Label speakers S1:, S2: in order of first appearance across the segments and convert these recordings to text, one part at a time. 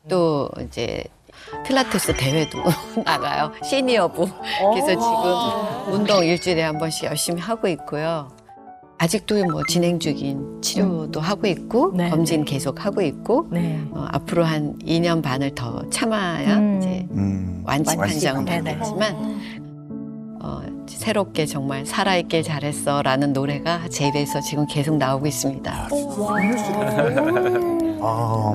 S1: 또 이제 필라테스 대회도 나가요. 시니어부. 그래서 지금 운동 일주일에 한 번씩 열심히 하고 있고요. 아직도 뭐 진행 중인 치료도 하고 있고
S2: 네.
S1: 검진 계속 하고 있고
S2: 네.
S1: 앞으로 한 2년 반을 더 참아야 이제 완치 판정은
S2: 네네.
S1: 받겠지만 새롭게 정말 살아있길 잘했어라는 노래가 제 입에서 지금 계속 나오고 있습니다.
S3: 아,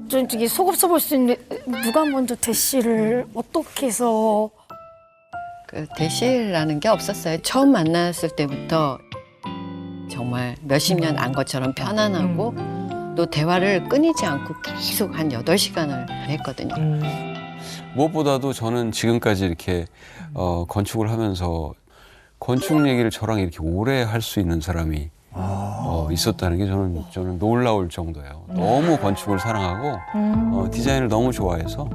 S4: 좀 저기 속없어 볼 수 있는 누가 먼저 대시를 어떻게 해서
S1: 그 대시라는 게 없었어요. 처음 만났을 때부터 정말 몇십 년 안 것처럼 편안하고 또 대화를 끊이지 않고 계속 한 8시간을 했거든요.
S5: 무엇보다도 저는 지금까지 이렇게 건축을 하면서 건축 얘기를 저랑 이렇게 오래 할 수 있는 사람이 있었다는 게 저는 놀라울 정도예요. 너무 건축을 사랑하고 디자인을 너무 좋아해서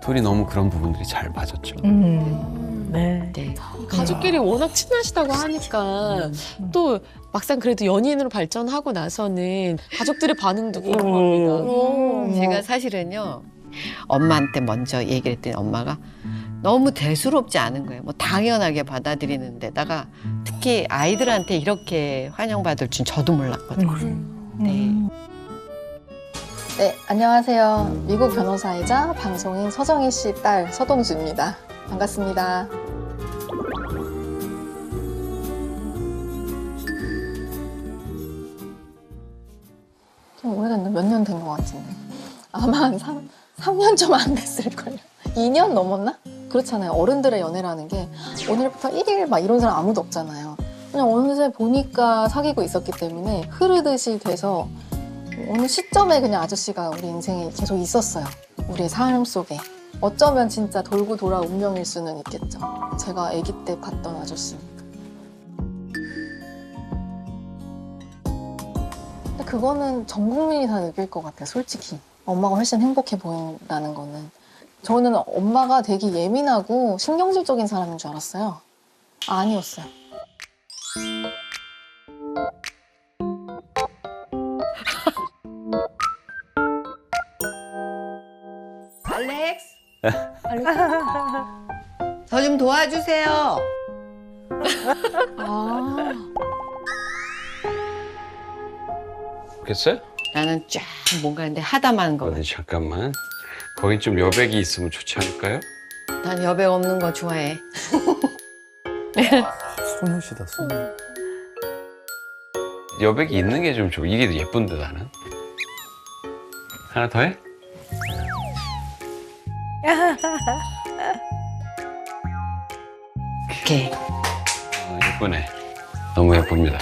S5: 둘이 너무 그런 부분들이 잘 맞았죠.
S2: 네.
S1: 네.
S6: 가족끼리 워낙 친하시다고 하니까 또 막상 그래도 연인으로 발전하고 나서는 가족들의 반응도 궁금합니다.
S1: 제가 사실은요 엄마한테 먼저 얘기를 했더니 엄마가 너무 대수롭지 않은 거예요. 뭐 당연하게 받아들이는 데다가 특히 아이들한테 이렇게 환영받을 줄 저도 몰랐거든요. 네.
S7: 네, 안녕하세요. 미국 변호사이자 방송인 서정희 씨 딸 서동주입니다. 반갑습니다. 좀 오래됐나? 몇 년 된 것 같은데. 아마 한 3년 좀 안 됐을걸요. 2년 넘었나? 그렇잖아요. 어른들의 연애라는 게 오늘부터 1일 막 이런 사람 아무도 없잖아요. 그냥 어느새 보니까 사귀고 있었기 때문에 흐르듯이 돼서 어느 시점에 그냥 아저씨가 우리 인생에 계속 있었어요. 우리의 삶 속에. 어쩌면 진짜 돌고 돌아 운명일 수는 있겠죠. 제가 아기 때 봤던 아저씨니까. 근데 그거는 전 국민이 다 느낄 것 같아요, 솔직히. 엄마가 훨씬 행복해 보인다는 거는. 저는 엄마가 되게 예민하고 신경질적인 사람인 줄 알았어요. 아니었어요.
S1: 알렉스. 저 좀 도와주세요.
S5: 됐어요?
S1: 나는 쫙 뭔가 근데 하다만 거.
S5: 어디 잠깐만. 거기 좀 여백이 있으면 좋지 않을까요?
S1: 난 여백 없는 거 좋아해.
S3: 소녀시다, 소녀.
S5: 여백이 있는 게 좀 좋아. 이게 더 예쁜데 나는. 하나 더 해?
S1: 이렇게.
S5: 예쁘네. 너무 예쁩니다.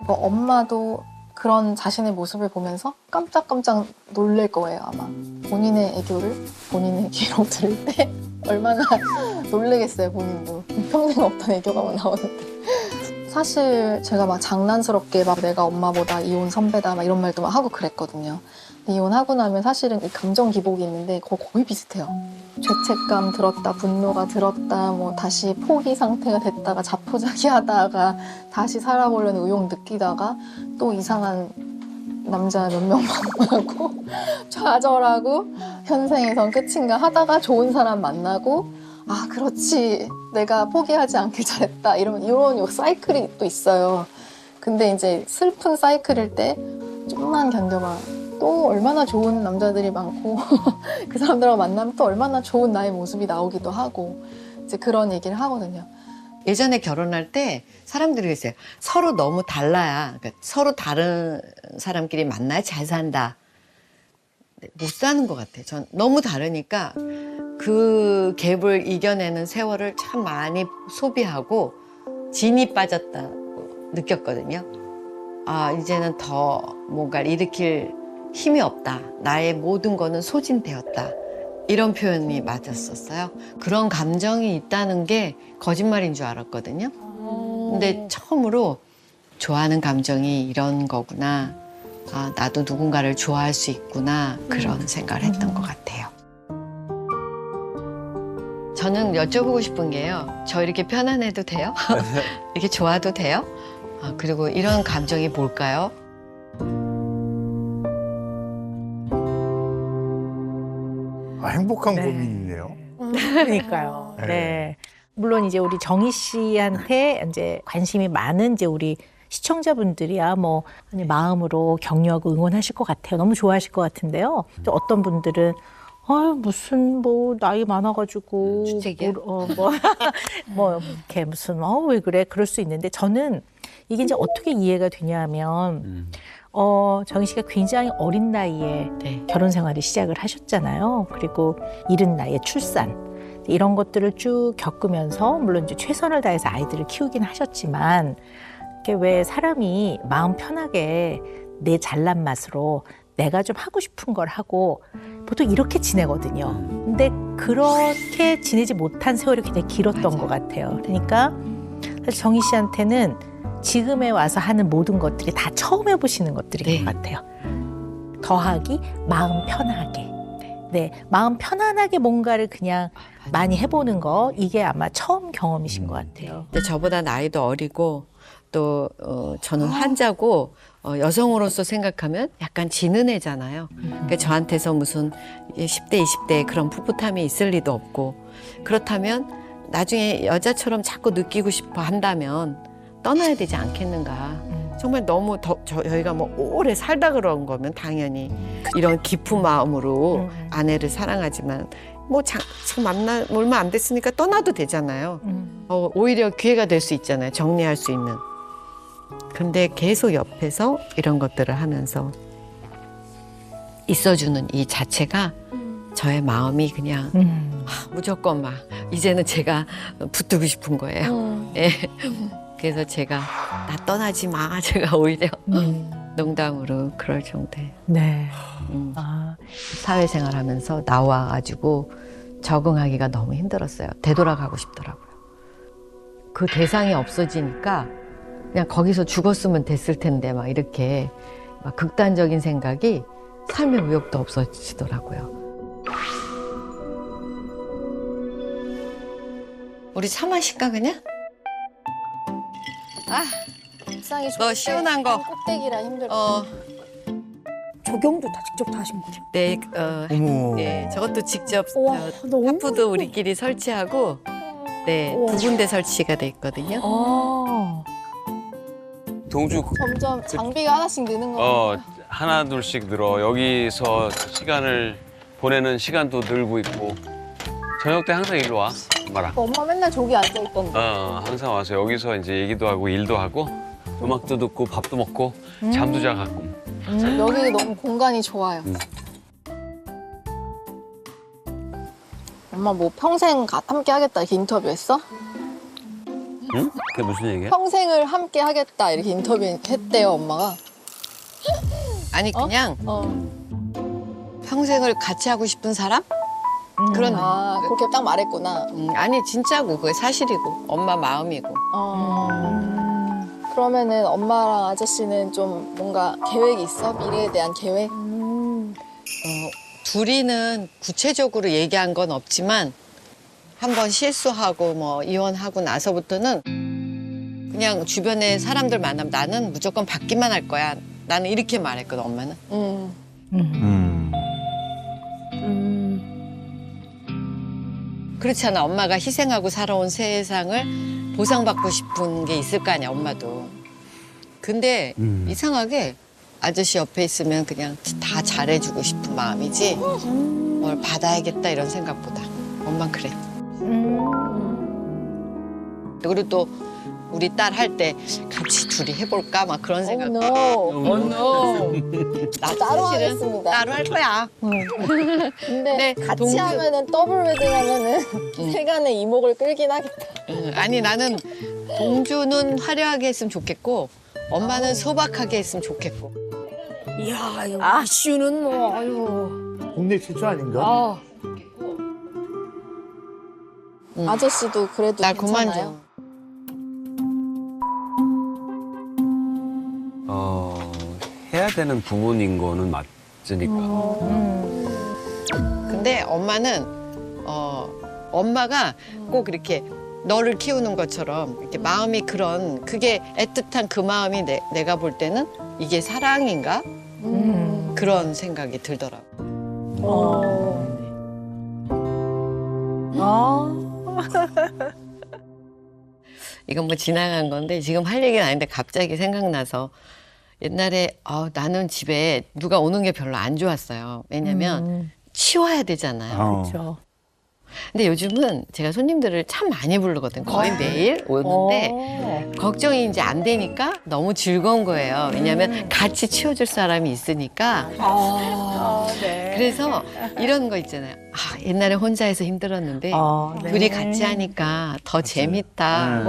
S7: 뭐 엄마도 그런 자신의 모습을 보면서 깜짝깜짝 놀랄 거예요, 아마. 본인의 애교를 본인의 귀로 들을 때 얼마나 놀라겠어요, 본인도. 평생 없던 애교가 막 나오는데. 사실 제가 막 장난스럽게 막 내가 엄마보다 이혼 선배다 막 이런 말도 막 하고 그랬거든요. 근데 이혼하고 나면 사실은 이 감정 기복이 있는데 그거 거의 비슷해요. 죄책감 들었다, 분노가 들었다, 뭐 다시 포기 상태가 됐다가 자포자기하다가 다시 살아보려는 의욕 느끼다가 또 이상한 남자 몇 명 만나고 좌절하고 현생에선 끝인가 하다가 좋은 사람 만나고 아 그렇지 내가 포기하지 않길 잘했다 이런 요 사이클이 또 있어요. 근데 이제 슬픈 사이클일 때 좀만 견뎌봐. 또 얼마나 좋은 남자들이 많고 그 사람들하고 만나면 또 얼마나 좋은 나의 모습이 나오기도 하고 이제 그런 얘기를 하거든요.
S1: 예전에 결혼할 때 사람들이 그랬어요. 서로 너무 달라야, 그러니까 서로 다른 사람끼리 만나야 잘 산다. 못 사는 것 같아요. 전 너무 다르니까 그 갭을 이겨내는 세월을 참 많이 소비하고 진이 빠졌다고 느꼈거든요. 아, 이제는 더 뭔가를 일으킬 힘이 없다. 나의 모든 거는 소진되었다. 이런 표현이 맞았었어요. 그런 감정이 있다는 게 거짓말인 줄 알았거든요. 근데 처음으로 좋아하는 감정이 이런 거구나. 아, 나도 누군가를 좋아할 수 있구나. 그런 생각을 했던 것 같아요. 저는 여쭤보고 싶은 게요. 저 이렇게 편안해도 돼요? 이렇게 좋아도 돼요? 아, 그리고 이런 감정이 뭘까요?
S3: 행복한
S2: 네.
S3: 고민이네요.
S2: 그러니까요.
S3: 네.
S2: 네. 물론 이제 우리 정희 씨한테 이제 관심이 많은 이제 우리 시청자분들이야 뭐 아니, 마음으로 격려하고 응원하실 것 같아요. 너무 좋아하실 것 같은데요. 또 어떤 분들은 무슨 뭐 나이 많아가지고
S1: 주책이야?
S2: 뭐 이렇게 무슨 왜 그래 그럴 수 있는데 저는 이게 이제 어떻게 이해가 되냐면 정희 씨가 굉장히 어린 나이에
S1: 네.
S2: 결혼 생활을 시작을 하셨잖아요. 그리고 이른 나이에 출산 이런 것들을 쭉 겪으면서 물론 이제 최선을 다해서 아이들을 키우긴 하셨지만 이게 왜 사람이 마음 편하게 내 잘난 맛으로 내가 좀 하고 싶은 걸 하고 보통 이렇게 지내거든요. 근데 그렇게 지내지 못한 세월이 굉장히 길었던 것 같아요. 그러니까 사실 정희 씨한테는 지금에 와서 하는 모든 것들이 다 처음 해보시는 것들인 것 같아요. 더하기 마음 편하게. 네, 마음 편안하게 뭔가를 그냥 많이 해보는 거 이게 아마 처음 경험이신 것 같아요.
S1: 근데 저보다 나이도 어리고 또 저는 환자고 여성으로서 생각하면 약간 지는 애잖아요. 그러니까 저한테서 무슨 10대, 20대에 그런 풋풋함이 있을 리도 없고 그렇다면 나중에 여자처럼 자꾸 느끼고 싶어 한다면 떠나야 되지 않겠는가. 정말 너무 저희가 뭐 오래 살다 그런 거면 당연히 이런 깊은 마음으로 아내를 사랑하지만 뭐 지금 얼마 안 됐으니까 떠나도 되잖아요. 오히려 기회가 될 수 있잖아요. 정리할 수 있는. 근데 계속 옆에서 이런 것들을 하면서 있어주는 이 자체가 저의 마음이 그냥 무조건 막 이제는 제가 붙들고 싶은 거예요. 예. 그래서 제가 나 떠나지 마. 제가 오히려 농담으로 그럴 정도예요.
S2: 네.
S1: 사회생활하면서 나와가지고 적응하기가 너무 힘들었어요. 되돌아가고 싶더라고요. 그 대상이 없어지니까 그냥 거기서 죽었으면 됐을 텐데 막 이렇게 막 극단적인 생각이 삶의 의욕도 없어지더라고요. 우리 차 마실까 그냥?
S7: 일상이
S1: 너 시원한 거.
S7: 꼭대기라 힘들어.
S4: 조경도 다 직접 다 하신 거죠?
S1: 네,
S3: 어머.
S1: 네, 저것도 직접
S4: 와, 너무
S1: 하프도 우리끼리 설치하고 네,
S4: 우와.
S1: 2군데 설치가 돼 있거든요.
S5: 동주
S7: 점점 장비가 하나씩 느는 거.
S5: 하나 둘씩 늘어. 여기서 시간을 보내는 시간도 늘고 있고. 저녁 때 항상 일로 와, 엄마랑.
S7: 엄마 맨날 저기 앉아 있던데.
S5: 항상 와서 여기서 이제 얘기도 하고 일도 하고 음악도 듣고 밥도 먹고 잠도 자갖고.
S7: 여기 너무 공간이 좋아요. 엄마 뭐 평생 함께 하겠다 이렇게 인터뷰했어?
S5: 응? 그게 무슨 얘기야?
S7: 평생을 함께 하겠다 이렇게 인터뷰했대요 엄마가.
S1: 아니 그냥 평생을 같이 하고 싶은 사람? 그런
S7: 그렇게 딱 말했구나.
S1: 아니 진짜고 그게 사실이고 엄마 마음이고.
S7: 그러면은 엄마랑 아저씨는 좀 뭔가 계획이 있어? 미래에 대한 계획?
S1: 둘이는 구체적으로 얘기한 건 없지만 한번 실수하고 뭐 이혼하고 나서부터는 그냥 주변에 사람들 만나면 나는 무조건 받기만 할 거야. 나는 이렇게 말했거든 엄마는. 그렇지 않아. 엄마가 희생하고 살아온 세상을 보상받고 싶은 게 있을 거 아니야 엄마도. 근데 이상하게 아저씨 옆에 있으면 그냥 다 잘해주고 싶은 마음이지 뭘 받아야겠다 이런 생각보다 엄만 그래. 그리고 또 우리 딸 할 때 같이 둘이 해볼까 막 그런 생각.
S7: no.
S1: 나
S7: 따로
S1: 사실은
S7: 하겠습니다.
S1: 따로 할 거야.
S7: 근데 같이
S1: 동주-
S7: 하면은 더블 웨딩 하면은 세간의 이목을 끌긴 하겠다.
S1: 아니 나는 동주는 화려하게 했으면 좋겠고 엄마는 소박하게 했으면 좋겠고.
S4: 이야, 이슈는 뭐, 아유.
S3: 국내 최초 아닌가?
S7: 아저씨도 그래도
S1: 나 그만
S7: 괜찮아요?
S1: 좀.
S5: 해야 되는 부분인 거는 맞으니까.
S1: 근데 엄마는 엄마가 꼭 이렇게 너를 키우는 것처럼 이렇게 마음이 그런 그게 애틋한 그 마음이 내가 볼 때는 이게 사랑인가 그런 생각이 들더라고. 이건 뭐 지나간 건데 지금 할 얘기는 아닌데 갑자기 생각나서 옛날에 나는 집에 누가 오는 게 별로 안 좋았어요. 왜냐면 치워야 되잖아요.
S2: 그렇죠.
S1: 근데 요즘은 제가 손님들을 참 많이 부르거든요. 거의 매일 오는데 걱정이 이제 안 되니까 너무 즐거운 거예요. 왜냐하면 같이 치워줄 사람이 있으니까.
S2: 네.
S1: 그래서 이런 거 있잖아요. 옛날에 혼자 해서 힘들었는데
S2: 네.
S1: 둘이 같이 하니까 더 재밌다.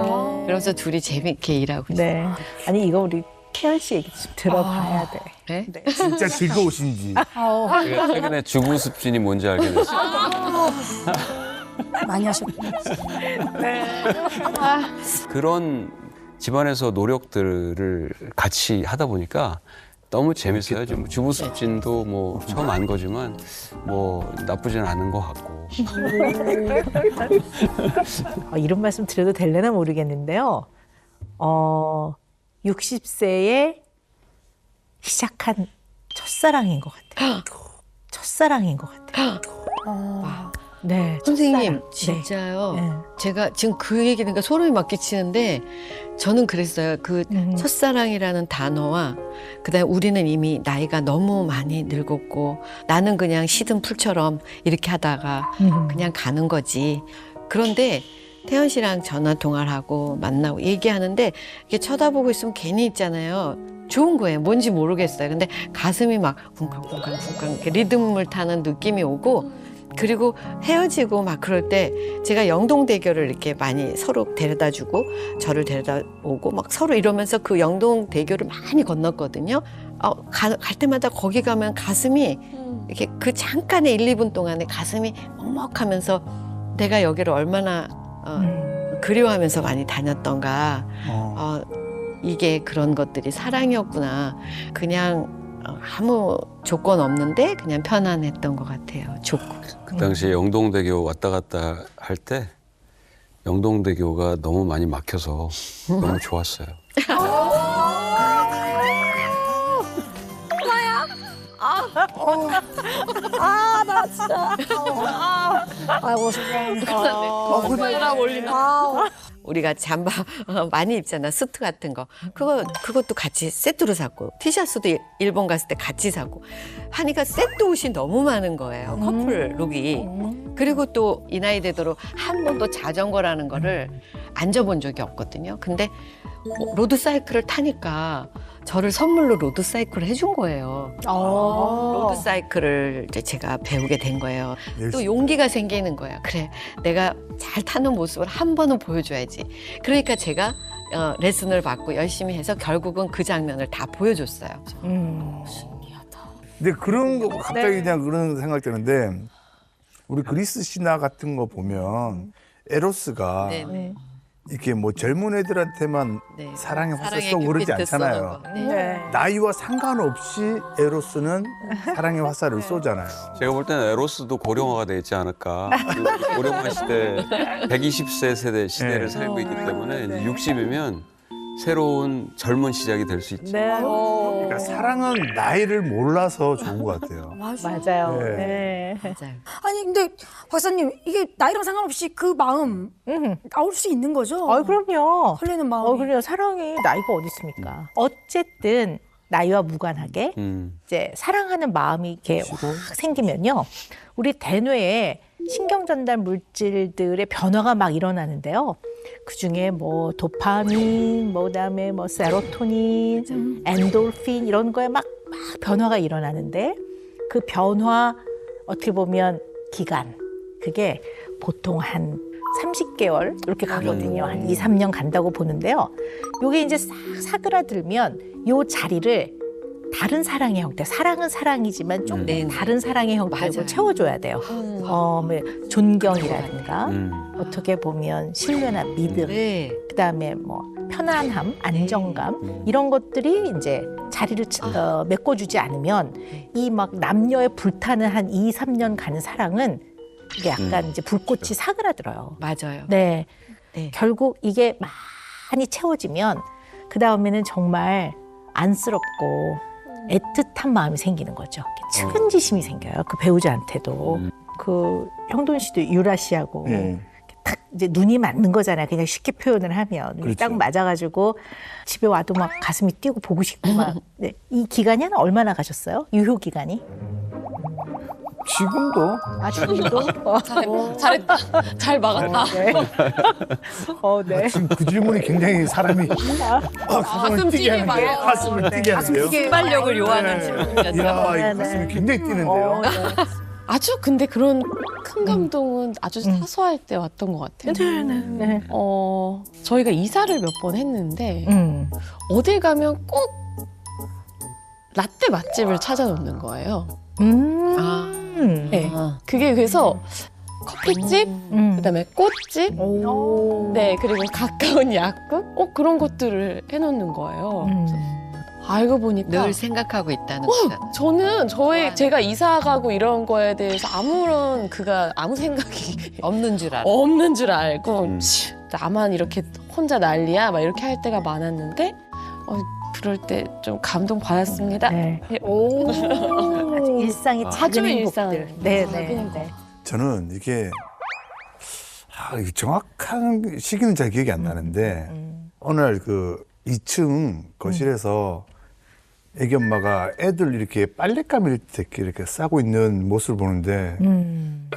S1: 그러면서 둘이 재밌게 일하고 있어요.
S2: 네. 아니 이거 우리 태연 씨 얘기 좀 들어봐야 돼.
S1: 네?
S2: 네.
S3: 진짜 즐거우신지.
S5: 제가 최근에 주부 습진이 뭔지 알게 됐어요.
S4: 많이 하셨군요.
S5: 그런 집안에서 노력들을 같이 하다 보니까 너무 재밌어요. 지금 주부 습진도 뭐 처음 안 거지만 뭐 나쁘지는 않은 것 같고.
S2: 이런 말씀 드려도 될려나 모르겠는데요. 60세에 시작한 첫사랑인 것 같아요. 첫사랑인 것 같아요. 네,
S1: 선생님,
S2: 첫사랑.
S1: 진짜요.
S2: 네.
S1: 제가 지금 그 얘기 니까 소름이 막 끼치는데 저는 그랬어요. 그 첫사랑이라는 단어와 그다음에 우리는 이미 나이가 너무 많이 늙었고 나는 그냥 시든 풀처럼 이렇게 하다가 그냥 가는 거지. 그런데 태연 씨랑 전화 통화를 하고 만나고 얘기하는데 이렇게 쳐다보고 있으면 괜히 있잖아요. 좋은 거예요. 뭔지 모르겠어요. 근데 가슴이 막 쿵쾅쿵쾅쿵쾅 이렇게 리듬을 타는 느낌이 오고 그리고 헤어지고 막 그럴 때 제가 영동대교를 이렇게 많이 서로 데려다주고 저를 데려다 오고 막 서로 이러면서 그 영동대교를 많이 건넜거든요. 갈 때마다 거기 가면 가슴이 이렇게 그 잠깐의 1, 2분 동안에 가슴이 먹먹하면서 내가 여기를 얼마나 그리워하면서 많이 다녔던가. 이게 그런 것들이 사랑이었구나. 그냥 아무 조건 없는데 그냥 편안했던 것 같아요. 좋고.
S5: 그 당시에 영동대교 왔다 갔다 할 때 영동대교가 너무 많이 막혀서 너무 좋았어요.
S4: 나 진짜. 아이고, 죄송합니다.
S1: 우리가 잠바 많이 입잖아. 수트 같은 거. 그것도 같이 세트로 샀고 티셔츠도 일본 갔을 때 같이 사고 하니까 세트 옷이 너무 많은 거예요. 커플 룩이. 그리고 또 이 나이 되도록 한 번도 자전거라는 거를 앉아본 적이 없거든요. 근데 로드사이클을 타니까 저를 선물로 로드사이클을 해준 거예요. 로드사이클을 이제 제가 배우게 된 거예요. 또 용기가 생기는 거예요. 그래, 내가 잘 타는 모습을 한 번은 보여줘야지. 그러니까 제가 레슨을 받고 열심히 해서 결국은 그 장면을 다 보여줬어요.
S3: 근데 그런 거 갑자기 그냥 그런 생각 드는데 우리 그리스 신화 같은 거 보면 에로스가
S1: 네네.
S3: 이렇게 뭐 젊은 애들한테만
S1: 네.
S3: 사랑의 화살
S1: 사랑의
S3: 쏘고 그러지
S1: 큐피드 쏘는
S3: 않잖아요.
S1: 거. 네.
S3: 나이와 상관없이 에로스는 사랑의 화살을 쏘잖아요.
S5: 제가 볼 때는 에로스도 고령화가 돼 있지 않을까. 그 고령화 시대, 120세 시대를
S3: 네.
S5: 살고 있기 때문에 60이면 새로운 젊은 시작이 될 수 있지.
S2: 네.
S3: 그러니까 사랑은 나이를 몰라서 좋은 것 같아요.
S2: 맞아요.
S3: 네.
S2: 네.
S1: 맞아요.
S4: 아니, 근데 박사님, 이게 나이랑 상관없이 그 마음 나올 수 있는 거죠?
S2: 그럼요.
S4: 설레는 마음이.
S2: 그래요. 사랑이 나이가 어디 있습니까? 어쨌든 나이와 무관하게 이제 사랑하는 마음이 이렇게 확 생기면요. 우리 대뇌에 신경 전달 물질들의 변화가 막 일어나는데요. 그 중에 뭐 도파민, 뭐 그다음에 뭐 세로토닌, 엔돌핀 이런 거에 막 변화가 일어나는데 그 변화 어떻게 보면 기간 그게 보통 한 30개월 이렇게 가거든요. 한 2, 3년 간다고 보는데요. 요게 이제 싹 사그라들면 요 자리를 다른 사랑의 형태, 사랑은 사랑이지만 좀
S1: 네.
S2: 다른 사랑의 형태로
S1: 맞아요.
S2: 채워줘야 돼요. 뭐 존경이라든가
S5: 음.
S2: 어떻게 보면 신뢰나 믿음,
S1: 네.
S2: 그다음에 뭐 편안함, 안정감 이런 것들이 이제 자리를 메꿔주지 않으면 이 막 남녀의 불타는 한 2, 3년 가는 사랑은 이게 약간 이제 불꽃이 사그라들어요.
S1: 맞아요.
S2: 네.
S1: 네.
S2: 결국 이게 많이 채워지면 그 다음에는 정말 안쓰럽고 애틋한 마음이 생기는 거죠. 측은지심이 생겨요. 그 배우자한테도. 그 형돈 씨도 유라 씨하고
S3: 예.
S2: 딱 이제 눈이 맞는 거잖아요. 그냥 쉽게 표현을 하면 눈이
S3: 그렇죠.
S2: 딱 맞아가지고 집에 와도 막 가슴이 뛰고 보고 싶고 막. 네. 이 기간이 한 얼마나 가셨어요? 유효 기간이?
S3: 지금도
S2: 아 지금도?
S6: 잘했다. 잘 막았다.
S2: 네. 네.
S3: 지금 그 질문이 굉장히 사람이 가슴을 뛰게 하는데
S6: 막아요.
S3: 가슴을 뛰게 하는데요.
S1: 순발력을 요하는
S3: 네.
S1: 질문이었어요.
S3: 이야,
S2: 네,
S3: 이 가슴이 굉장히 뛰는데요.
S6: 아주 근데 그런 큰 감동은 아주 사소할 때 왔던 것 같아요.
S2: 네.
S6: 저희가 이사를 몇 번 했는데 어딜 가면 꼭 라떼 맛집을 찾아놓는 거예요. 네. 그게 그래서 커피집, 그다음에 꽃집, 네 그리고 가까운 약국, 그런 것들을 해놓는 거예요. 알고 보니까
S1: 늘 생각하고 있다는 거잖아요.
S6: 저는 제가 이사 가고 이런 거에 대해서 아무 생각이
S1: 없는 줄 알아.
S6: 없는 줄 알고 치, 나만 이렇게 혼자 난리야 막 이렇게 할 때가 많았는데 그럴 때 좀 감동 받았습니다.
S2: 네. 아주 일상의 작은
S6: 아주 일상.
S2: 행복들. 네.
S3: 저는 이게 이게 정확한 시기는 잘 기억이 안 나는데 어느 날 그 2층 거실에서 애기 엄마가 애들 이렇게 빨랫감을 이렇게 싸고 있는 모습을 보는데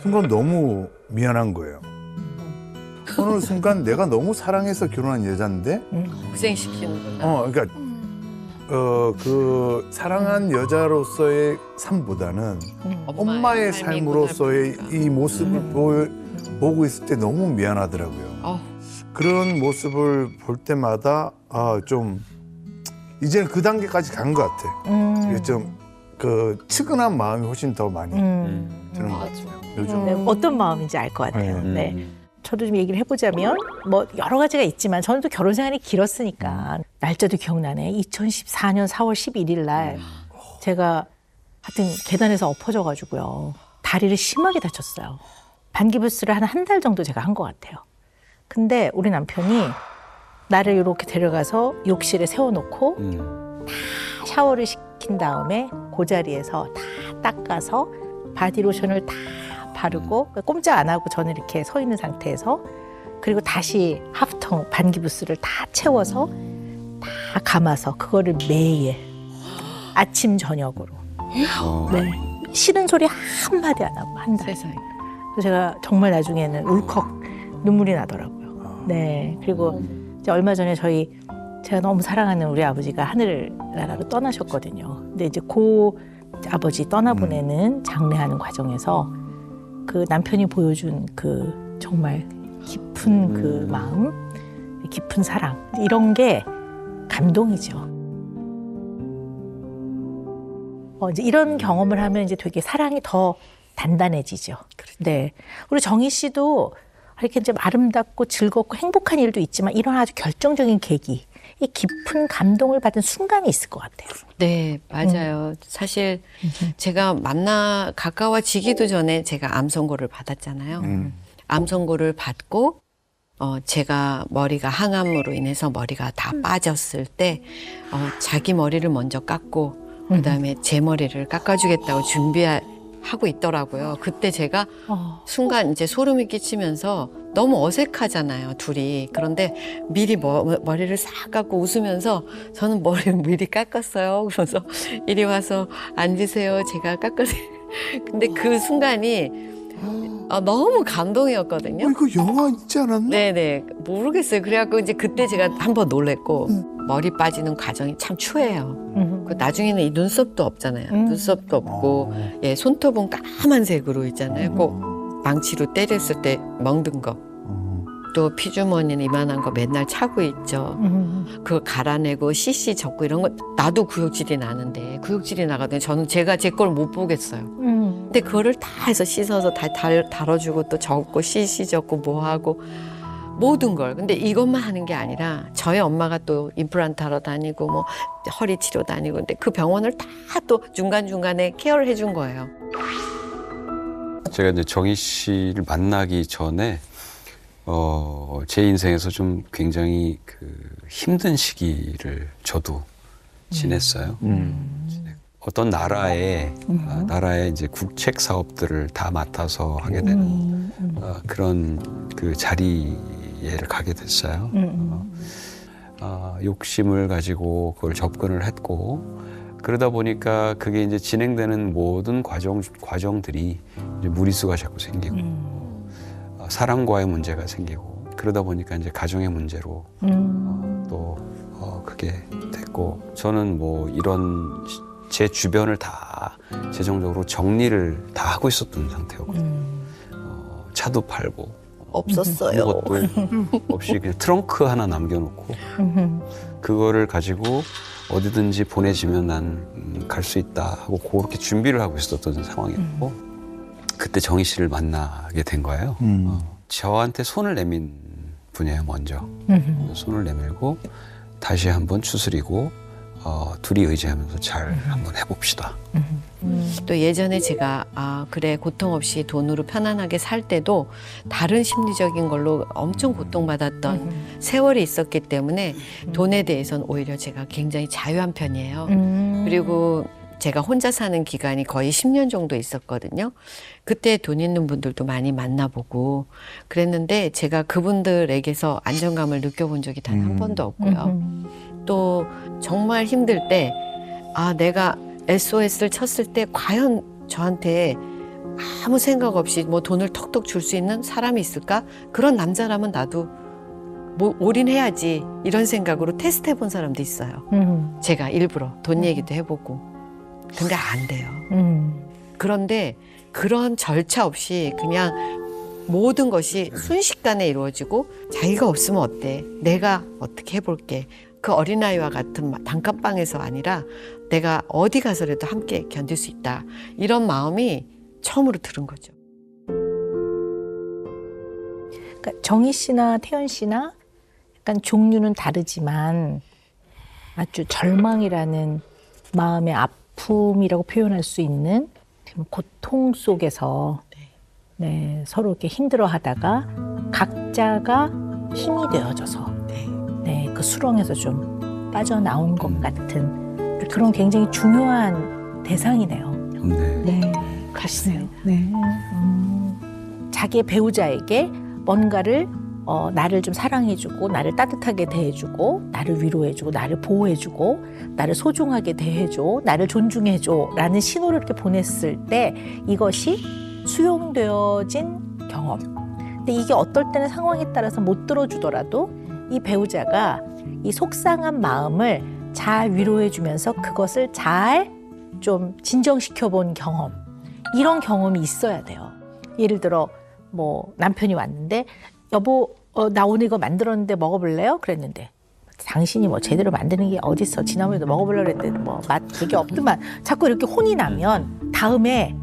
S3: 순간 너무 미안한 거예요. 어느 순간 내가 너무 사랑해서 결혼한 여자인데
S1: 고생시키는구나.
S3: 그러니까 그 사랑한 여자로서의 삶보다는 엄마의 삶으로서의 이 모습을 보고 있을 때 너무 미안하더라고요. 그런 모습을 볼 때마다 좀 이제는 그 단계까지 간 것 같아. 이게 좀 그 측은한 마음이 훨씬 더 많이 드는 것 같아요. 요즘.
S2: 네, 어떤 마음인지 알 것 같아요. 네. 저도 좀 얘기를 해보자면 뭐 여러 가지가 있지만 저는 또 결혼 생활이 길었으니까 날짜도 기억나네. 2014년 4월 11일 날 제가 하여튼 계단에서 엎어져가지고요. 다리를 심하게 다쳤어요. 반기부스를 한 달 정도 제가 한 것 같아요. 근데 우리 남편이 나를 이렇게 데려가서 욕실에 세워놓고 다 샤워를 시킨 다음에 그 자리에서 다 닦아서 바디로션을 다 바르고 꼼짝 안 하고 저는 이렇게 서 있는 상태에서 그리고 다시 하프통 반기부스를 다 채워서 다 감아서 그거를 매일 아침 저녁으로 네. 싫은 소리 한마디 안 하고 한 달.
S1: 세상에.
S2: 그래서 제가 정말 나중에는 울컥 눈물이 나더라고요. 네. 그리고 이제 얼마 전에 제가 너무 사랑하는 우리 아버지가 하늘나라로 떠나셨거든요. 근데 이제 아버지 떠나보내는 장례하는 과정에서 그 남편이 보여준 그 정말 깊은 그 마음, 깊은 사랑 이런 게 감동이죠. 이제 이런 경험을 하면 이제 되게 사랑이 더 단단해지죠. 네. 우리 정희 씨도 이렇게 좀 아름답고 즐겁고 행복한 일도 있지만 이런 아주 결정적인 계기, 이 깊은 감동을 받은 순간이 있을 것 같아요.
S1: 네, 맞아요. 사실 제가 가까워지기도 전에 제가 암 선고를 받았잖아요. 암 선고를 받고 제가 머리가 항암으로 인해서 머리가 다 빠졌을 때 자기 머리를 먼저 깎고 그다음에 제 머리를 깎아주겠다고 준비하고 있더라고요. 그때 제가 순간 이제 소름이 끼치면서 너무 어색하잖아요, 둘이. 그런데 미리 머리를 싹 깎고 웃으면서 저는 머리를 미리 깎았어요. 그래서 이리 와서 앉으세요. 제가 깎으세요. 근데 그 순간이 너무 감동이었거든요.
S3: 이거 영화 있지 않았나?
S1: 네네. 모르겠어요. 그래갖고 이제 그때 제가 한번 놀랬고 머리 빠지는 과정이 참 추해요. 그 나중에는 이 눈썹도 없잖아요. 눈썹도 없고 손톱은 까만색으로 있잖아요. 꼭 망치로 때렸을 때 멍든 거. 또 피주머니는 이만한 거 맨날 차고 있죠. 그거 갈아내고 CC 적고 이런 거 나도 구역질이 나는데 구역질이 나거든요. 저는 제가 제 걸 못 보겠어요. 근데 그거를 다 해서 씻어서 다 다뤄주고 또 적고 CC 적고 뭐 하고 모든 걸. 근데 이것만 하는 게 아니라 저희 엄마가 또 임플란트 하러 다니고 뭐 허리 치료 다니고 근데 그 병원을 다 또 중간중간에 케어를 해준 거예요.
S5: 제가 이제 정희 씨를 만나기 전에 제 인생에서 좀 굉장히 힘든 시기를 저도 지냈어요. 어떤 나라의 이제 국책 사업들을 다 맡아서 하게 되는 그런 그 자리에를 가게 됐어요. 욕심을 가지고 그걸 접근을 했고 그러다 보니까 그게 이제 진행되는 모든 과정들이 이제 무리수가 자꾸 생기고 사람과의 문제가 생기고 그러다 보니까 이제 가정의 문제로 또 그게 됐고 저는 뭐 이런 제 주변을 다 재정적으로 정리를 다 하고 있었던 상태였거든요. 차도 팔고
S1: 없었어요.
S5: 아무것도 없이 그냥 트렁크 하나 남겨놓고 그거를 가지고 어디든지 보내지면 난 갈 수 있다 하고 그렇게 준비를 하고 있었던 상황이었고 그때 정희 씨를 만나게 된 거예요. 저한테 손을 내민 분이에요, 먼저. 손을 내밀고 다시 한번 추스리고 둘이 의지하면서 잘 한번 해봅시다.
S1: 또 예전에 제가 그래 고통 없이 돈으로 편안하게 살 때도 다른 심리적인 걸로 엄청 고통받았던 세월이 있었기 때문에 돈에 대해서는 오히려 제가 굉장히 자유한 편이에요. 그리고 제가 혼자 사는 기간이 거의 10년 정도 있었거든요. 그때 돈 있는 분들도 많이 만나보고 그랬는데 제가 그분들에게서 안정감을 느껴본 적이 단 한 번도 없고요. 또 정말 힘들 때 내가 SOS를 쳤을 때 과연 저한테 아무 생각 없이 뭐 돈을 턱턱 줄 수 있는 사람이 있을까? 그런 남자라면 나도 뭐 올인해야지 이런 생각으로 테스트 해본 사람도 있어요. 제가 일부러 돈 얘기도 해보고. 근데 안 돼요. 그런데 그런 절차 없이 그냥 모든 것이 순식간에 이루어지고 자기가 없으면 어때? 내가 어떻게 해볼게. 그 어린아이와 같은 단칸방에서 아니라 내가 어디 가서라도 함께 견딜 수 있다. 이런 마음이 처음으로 들은 거죠.
S2: 그러니까 정희 씨나 태연 씨나 약간 종류는 다르지만 아주 절망이라는 마음의 아픔이라고 표현할 수 있는 고통 속에서 서로 이렇게 힘들어하다가 각자가 힘이 되어져서 그 수렁에서 좀 빠져나온 것 같은 그런 굉장히 중요한 대상이네요.
S5: 네.
S2: 그러시네요. 자기의 배우자에게 뭔가를 나를 좀 사랑해주고 나를 따뜻하게 대해주고 나를 위로해주고 나를 보호해주고 나를 소중하게 대해줘 나를 존중해줘 라는 신호를 이렇게 보냈을 때 이것이 수용되어진 경험. 근데 이게 어떨 때는 상황에 따라서 못 들어주더라도 이 배우자가 이 속상한 마음을 잘 위로해주면서 그것을 잘 좀 진정시켜 본 경험. 이런 경험이 있어야 돼요. 예를 들어 뭐 남편이 왔는데 여보 나 오늘 이거 만들었는데 먹어볼래요? 그랬는데 당신이 뭐 제대로 만드는 게 어딨어. 지난번에도 먹어보려고 그랬는데 뭐 맛 되게 없더만. 자꾸 이렇게 혼이 나면 다음에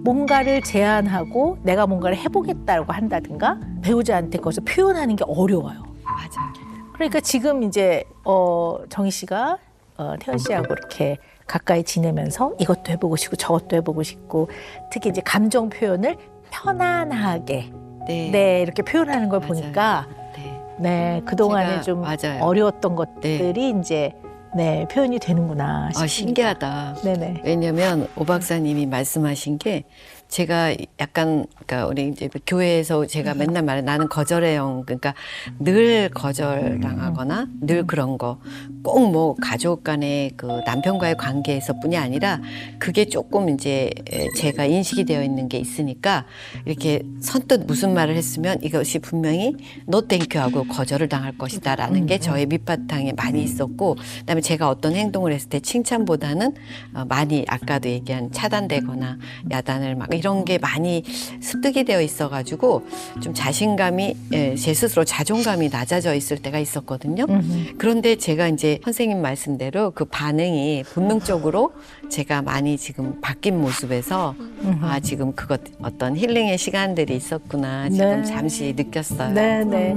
S2: 뭔가를 제안하고 내가 뭔가를 해보겠다고 한다든가 배우자한테 그것을 표현하는 게 어려워요.
S1: 맞아요.
S2: 그러니까 지금 이제 정희 씨가 태연 씨하고 이렇게 가까이 지내면서 이것도 해보고 싶고 저것도 해보고 싶고 특히 이제 감정 표현을 편안하게 이렇게 표현하는 걸
S1: 맞아요.
S2: 보니까 그동안에
S1: 제가,
S2: 좀
S1: 맞아요.
S2: 어려웠던 것들이 이제 표현이 되는구나 싶습니다.
S1: 신기하다.
S2: 네네.
S1: 왜냐면 오 박사님이 말씀하신 게 제가 약간 그러니까 우리 이제 교회에서 제가 맨날 말해 나는 거절해요. 그러니까 늘 거절당하거나 늘 그런 거 꼭 뭐 가족 간의 그 남편과의 관계에서뿐이 아니라 그게 조금 이제 제가 인식이 되어 있는 게 있으니까 이렇게 선뜻 무슨 말을 했으면 이것이 분명히 no thank you 하고 거절을 당할 것이다라는 게 저의 밑바탕에 많이 있었고 그다음에 제가 어떤 행동을 했을 때 칭찬보다는 많이 아까도 얘기한 차단되거나 야단을 막 이런 게 많이 습득이 되어 있어가지고 좀 자신감이 제 스스로 자존감이 낮아져 있을 때가 있었거든요. 그런데 제가 이제 선생님 말씀대로 그 반응이 본능적으로 제가 많이 지금 바뀐 모습에서 지금 그것 어떤 힐링의 시간들이 있었구나 지금 잠시 느꼈어요.
S2: 네네.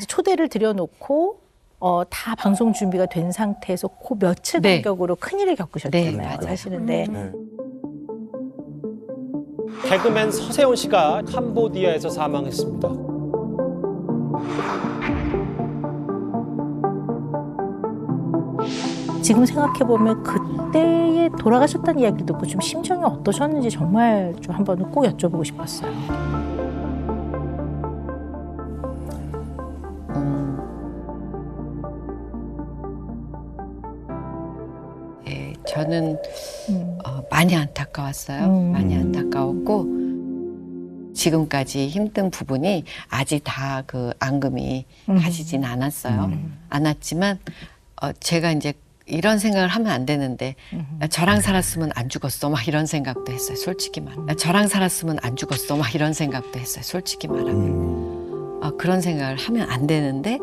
S2: 초대를 드려놓고 다 방송 준비가 된 상태에서 그 며칠 간격으로 큰일을 겪으셨잖아요.
S1: 맞아요.
S2: 사실은.
S8: 개그맨 서세훈 씨가 캄보디아에서 사망했습니다.
S2: 지금 생각해 보면 그때에 돌아가셨다는 이야기를 듣고 좀 심정이 어떠셨는지 정말 좀 한번 꼭 여쭤보고 싶었어요.
S1: 예, 저는 많이 안타까웠어요. 많이 안타까웠고 지금까지 힘든 부분이 아직 다 그 앙금이 가시진 않았어요. 않았지만 제가 이제 이런 생각을 하면 안 되는데 저랑 살았으면 안 죽었어 막 이런 생각도 했어요. 솔직히 말하면 저랑 살았으면 안 죽었어 막 이런 생각도 했어요. 솔직히 말하면 그런 생각을 하면 안 되는데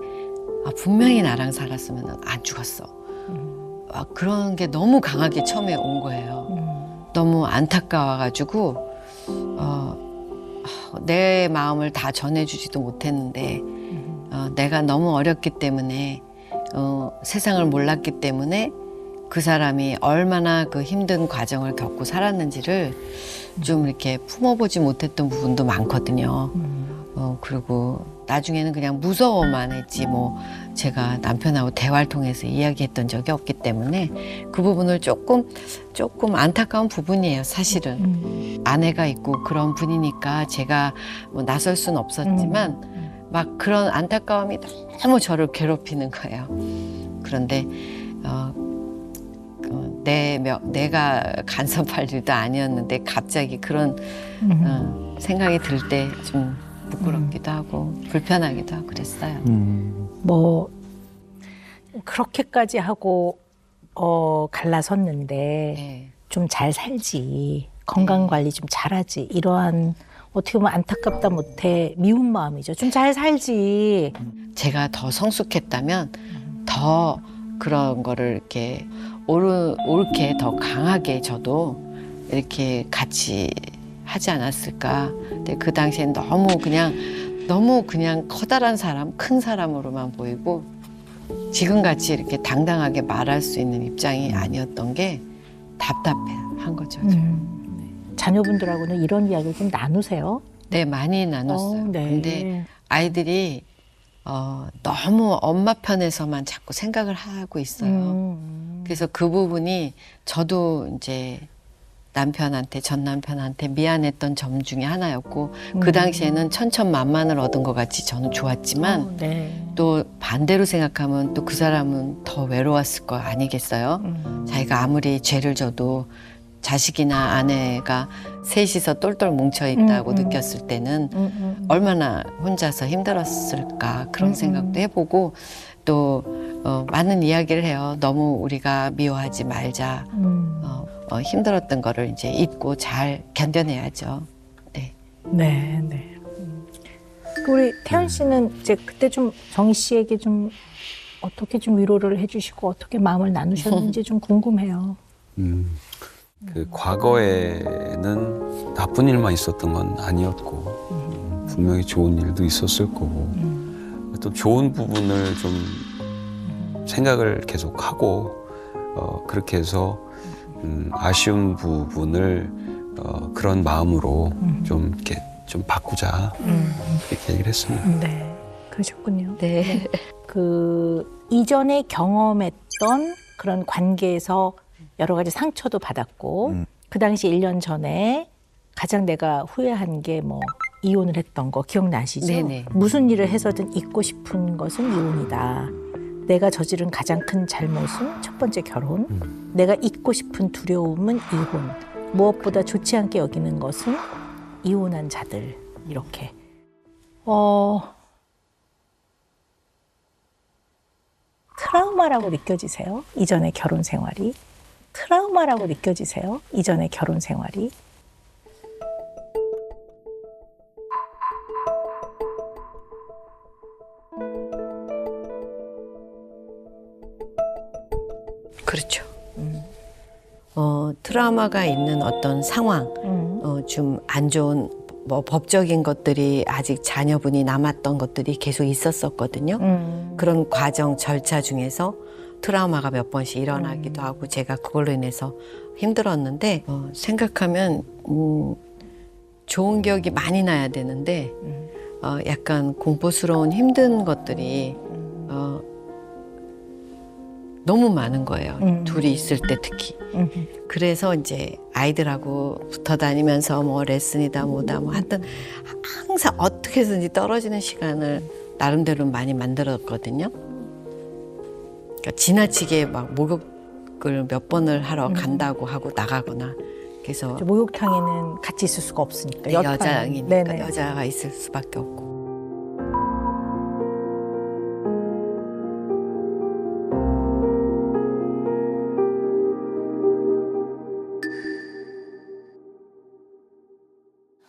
S1: 분명히 나랑 살았으면 안 죽었어. 그런 게 너무 강하게 처음에 온 거예요. 너무 안타까워가지고 내 마음을 다 전해주지도 못했는데 내가 너무 어렸기 때문에 세상을 몰랐기 때문에 그 사람이 얼마나 그 힘든 과정을 겪고 살았는지를 좀 이렇게 품어보지 못했던 부분도 많거든요. 그리고 나중에는 그냥 무서워만 했지 뭐 제가 남편하고 대화를 통해서 이야기했던 적이 없기 때문에 그 부분을 조금 안타까운 부분이에요. 사실은 아내가 있고 그런 분이니까 제가 뭐 나설 수는 없었지만 막 그런 안타까움이 너무 저를 괴롭히는 거예요. 그런데 내가 간섭할 일도 아니었는데 갑자기 그런 생각이 들 때 좀 부끄럽기도 하고 불편하기도 하고 그랬어요.
S2: 뭐 그렇게까지 하고 갈라섰는데
S1: 네.
S2: 좀 잘 살지, 건강 관리 좀 잘하지, 이러한 어떻게 보면 안타깝다 못해 미운 마음이죠. 좀 잘 살지.
S1: 제가 더 성숙했다면 더 그런 거를 이렇게 옳게 더 강하게 저도 이렇게 같이 하지 않았을까. 근데 그 당시엔 너무 그냥 커다란 사람, 큰 사람으로만 보이고 지금같이 이렇게 당당하게 말할 수 있는 입장이 아니었던 게 답답한 거죠.
S2: 자녀분들하고는 이런 이야기를 좀 나누세요?
S1: 네, 많이 나눴어요.
S2: 네.
S1: 근데 아이들이 너무 엄마 편에서만 자꾸 생각을 하고 있어요. 그래서 그 부분이 저도 이제 전 남편한테 미안했던 점 중에 하나였고 그 당시에는 천천만만을 얻은 것 같이 저는 좋았지만 또 반대로 생각하면 또 그 사람은 더 외로웠을 거 아니겠어요? 자기가 아무리 죄를 져도 자식이나 아내가 셋이서 똘똘 뭉쳐있다고 느꼈을 때는 얼마나 혼자서 힘들었을까 그런 생각도 해보고 또 많은 이야기를 해요. 너무 우리가 미워하지 말자. 힘들었던 거를 이제 잊고 잘 견뎌내야죠. 네.
S2: 네. 우리 태연 씨는 이제 그때 좀 정희 씨에게 좀 어떻게 좀 위로를 해주시고 어떻게 마음을 나누셨는지 좀 궁금해요.
S5: 그 과거에는 나쁜 일만 있었던 건 아니었고 분명히 좋은 일도 있었을 거고 또 좋은 부분을 좀 생각을 계속 하고 그렇게 해서 아쉬운 부분을 그런 마음으로 좀 이렇게 좀 바꾸자 그렇게 얘기를 했습니다.
S2: 네, 그러셨군요.
S1: 네.
S2: 그 이전에 경험했던 그런 관계에서 여러 가지 상처도 받았고 그 당시 1년 전에 가장 내가 후회한 게 뭐 이혼을 했던 거 기억나시죠?
S1: 네네.
S2: 무슨 일을 해서든 잊고 싶은 것은 이혼이다. 내가 저지른 가장 큰 잘못은 첫 번째 결혼. 내가 잊고 싶은 두려움은 이혼. 무엇보다 좋지 않게 여기는 것은 이혼한 자들. 이렇게. 트라우마라고 느껴지세요? 이전의 결혼 생활이? 트라우마라고 느껴지세요? 이전의 결혼 생활이?
S1: 그렇죠. 트라우마가 있는 어떤 상황, 좀 안 좋은 뭐 법적인 것들이 아직 자녀분이 남았던 것들이 계속 있었었거든요. 그런 과정 절차 중에서 트라우마가 몇 번씩 일어나기도 하고 제가 그걸로 인해서 힘들었는데 생각하면 좋은 기억이 많이 나야 되는데 약간 공포스러운 힘든 것들이 너무 많은 거예요. 둘이 있을 때 특히.
S2: 음.
S1: 그래서 이제 아이들하고 붙어 다니면서 뭐 레슨이다 뭐다 뭐 하여튼 항상 어떻게 해서든지 떨어지는 시간을 나름대로 많이 만들었거든요. 그러니까 지나치게 막 목욕을 몇 번을 하러 간다고 하고 나가거나 그래서
S2: 목욕탕에는 같이 있을 수가 없으니까.
S1: 여자이니까
S2: 네네.
S1: 여자가 있을 수밖에 없고.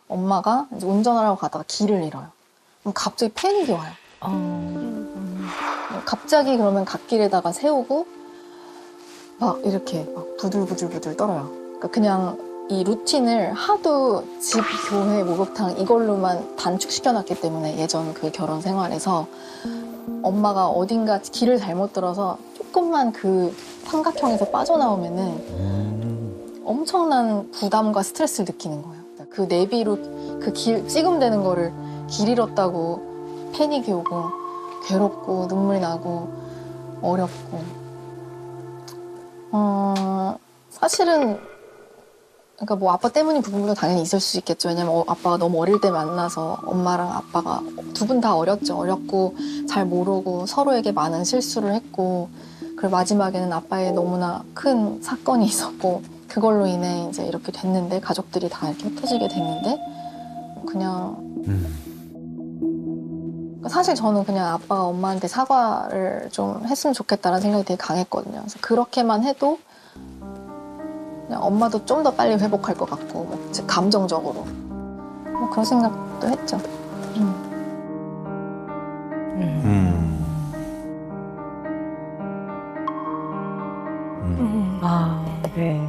S7: 엄마가 이제 운전하러 가다가 길을 잃어요. 그럼 갑자기 패닉이 와요. 갑자기 그러면 갓길에다가 세우고 막 이렇게 막 부들부들부들 떨어요. 그러니까 그냥 이 루틴을 하도 집, 교회, 목욕탕 이걸로만 단축시켜놨기 때문에 예전 그 결혼 생활에서 엄마가 어딘가 길을 잘못 들어서 조금만 그 삼각형에서 빠져나오면은 엄청난 부담과 스트레스를 느끼는 거예요. 그 내비로 그 길 찍음되는 거를 길 잃었다고 패닉이 오고 괴롭고 눈물이 나고 어렵고 사실은 그러니까 뭐 아빠 때문인 부분도 당연히 있을 수 있겠죠. 왜냐면 아빠가 너무 어릴 때 만나서 엄마랑 아빠가 두 분 다 어렸죠. 어렸고 잘 모르고 서로에게 많은 실수를 했고 그리고 마지막에는 아빠의 너무나 큰 사건이 있었고 그걸로 인해 이제 이렇게 됐는데 가족들이 다 이렇게 흩어지게 됐는데 그냥 사실 저는 그냥 아빠가 엄마한테 사과를 좀 했으면 좋겠다라는 생각이 되게 강했거든요. 그래서 그렇게만 해도 그냥 엄마도 좀 더 빨리 회복할 것 같고 뭐 감정적으로 뭐 그런 생각도 했죠.
S2: 아, 네.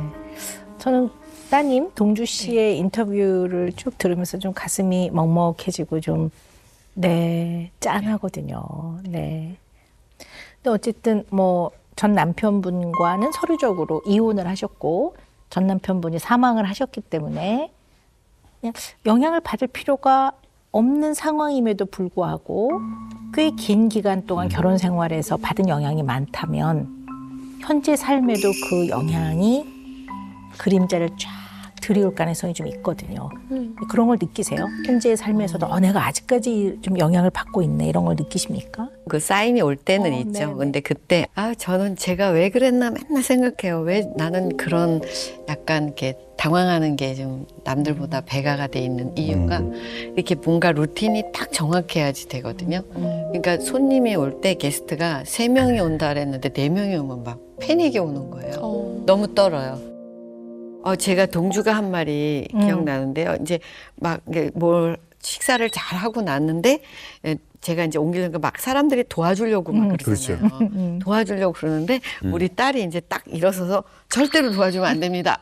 S2: 저는 따님 동주 씨의 인터뷰를 쭉 들으면서 좀 가슴이 먹먹해지고 좀 네, 짠하거든요. 네. 근데 어쨌든 뭐 전 남편분과는 서류적으로 이혼을 하셨고 전 남편분이 사망을 하셨기 때문에 그냥 영향을 받을 필요가 없는 상황임에도 불구하고 꽤 긴 기간 동안 결혼 생활에서 받은 영향이 많다면 현재 삶에도 그 영향이 그림자를 쫙 드리울 가능성이 좀 있거든요. 그런 걸 느끼세요? 현재의 삶에서도 내가 아직까지 좀 영향을 받고 있네 이런 걸 느끼십니까?
S1: 그 사인이 올 때는 있죠.
S2: 네네.
S1: 근데 그때 저는 제가 왜 그랬나 맨날 생각해요. 왜 나는 그런 약간 이렇게 당황하는 게 좀 남들보다 배가가 돼 있는 이유가 이렇게 뭔가 루틴이 딱 정확해야지 되거든요. 그러니까 손님이 올 때 게스트가 3명이 온다 그랬는데 4명이 오면 막 패닉이 오는 거예요. 너무 떨어요. 제가 동주가 한 말이 기억나는데요. 이제 막 뭘 식사를 잘 하고 났는데 제가 이제 옮기려니까 막 사람들이 도와주려고 막 그러잖아요. 도와주려고 그러는데 우리 딸이 이제 딱 일어서서 절대로 도와주면 안 됩니다.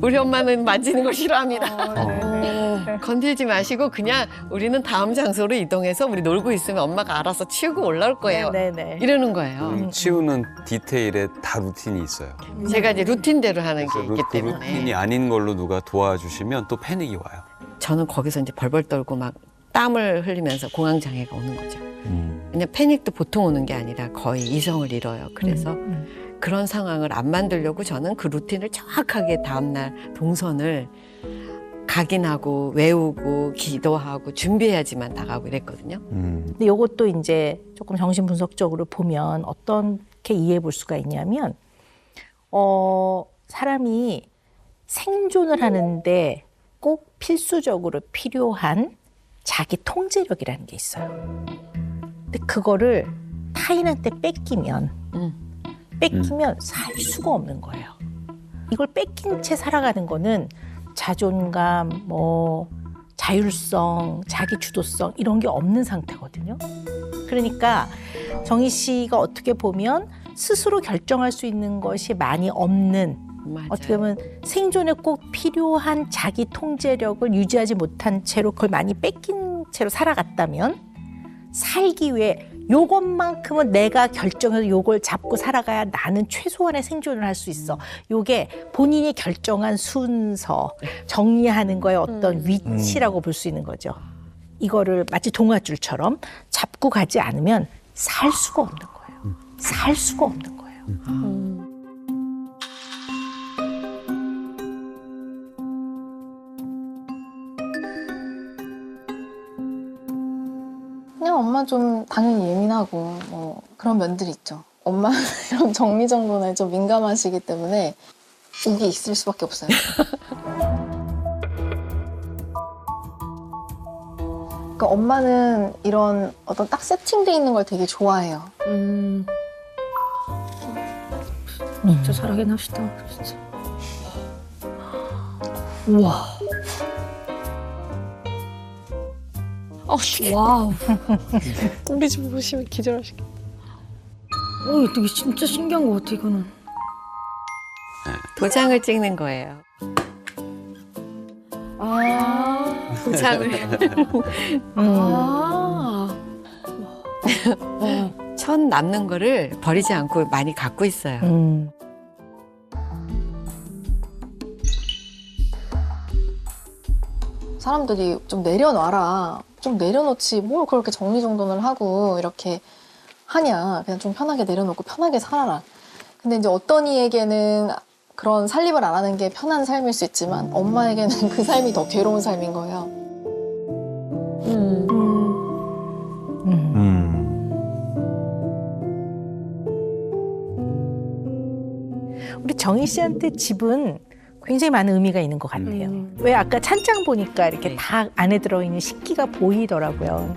S1: 우리 엄마는 만지는 걸 싫어합니다. 건들지 마시고 그냥 우리는 다음 장소로 이동해서 우리 놀고 있으면 엄마가 알아서 치우고 올라올 거예요.
S2: 네네.
S1: 이러는 거예요.
S5: 치우는 디테일에 다 루틴이 있어요.
S1: 제가 이제 루틴대로 하는 게
S5: 그래서
S1: 있기
S5: 그
S1: 때문에.
S5: 루틴이 아닌 걸로 누가 도와주시면 또 패닉이 와요.
S1: 저는 거기서 이제 벌벌 떨고 막 땀을 흘리면서 공황장애가 오는 거죠. 그냥 패닉도 보통 오는 게 아니라 거의 이성을 잃어요. 그래서 그런 상황을 안 만들려고 저는 그 루틴을 정확하게 다음날 동선을 각인하고 외우고 기도하고 준비해야지만 나가고 이랬거든요.
S2: 근데 이것도 이제 조금 정신분석적으로 보면 어떻게 이해해 볼 수가 있냐면 사람이 생존을 하는데 꼭 필수적으로 필요한 자기 통제력이라는 게 있어요. 근데 그거를 타인한테 뺏기면 살 수가 없는 거예요. 이걸 뺏긴 채 살아가는 거는 자존감, 뭐 자율성, 자기 주도성 이런 게 없는 상태거든요. 그러니까 정희 씨가 어떻게 보면 스스로 결정할 수 있는 것이 많이 없는
S1: 맞아요.
S2: 어떻게 보면 생존에 꼭 필요한 자기 통제력을 유지하지 못한 채로 그걸 많이 뺏긴 채로 살아갔다면 살기 위해 요것만큼은 내가 결정해서 요걸 잡고 살아가야 나는 최소한의 생존을 할 수 있어. 요게 본인이 결정한 순서, 정리하는 거의 어떤 위치라고 볼 수 있는 거죠. 이거를 마치 동아줄처럼 잡고 가지 않으면 살 수가 없는 거예요. 살 수가 없는 거예요.
S7: 그냥 엄마 좀 당연히 예민하고 뭐 그런 면들이 있죠. 엄마 이런 정리정돈에 좀 민감하시기 때문에 이게 있을 수밖에 없어요. 그러니까 엄마는 이런 어떤 딱 세팅돼 있는 걸 되게 좋아해요.
S4: 진짜 잘하긴 하시다. 진짜. 우와. 와우.
S6: 우리 집 보시면 기절하시겠다.
S4: 되게 진짜 신기한 것 같아 이거는.
S1: 도장을 찍는 거예요. 도장을. 천 남는 거를 버리지 않고 많이 갖고 있어요.
S7: 사람들이 좀 내려놔라. 좀 내려놓지 뭘 그렇게 정리정돈을 하고 이렇게 하냐. 그냥 좀 편하게 내려놓고 편하게 살아라. 근데 이제 어떤 이에게는 그런 살림을 안 하는 게 편한 삶일 수 있지만 엄마에게는 그 삶이 더 괴로운 삶인 거예요.
S2: 우리 정희 씨한테 집은 굉장히 많은 의미가 있는 것 같아요. 왜 아까 찬장 보니까 이렇게
S1: 네.
S2: 다 안에 들어있는 식기가 보이더라고요.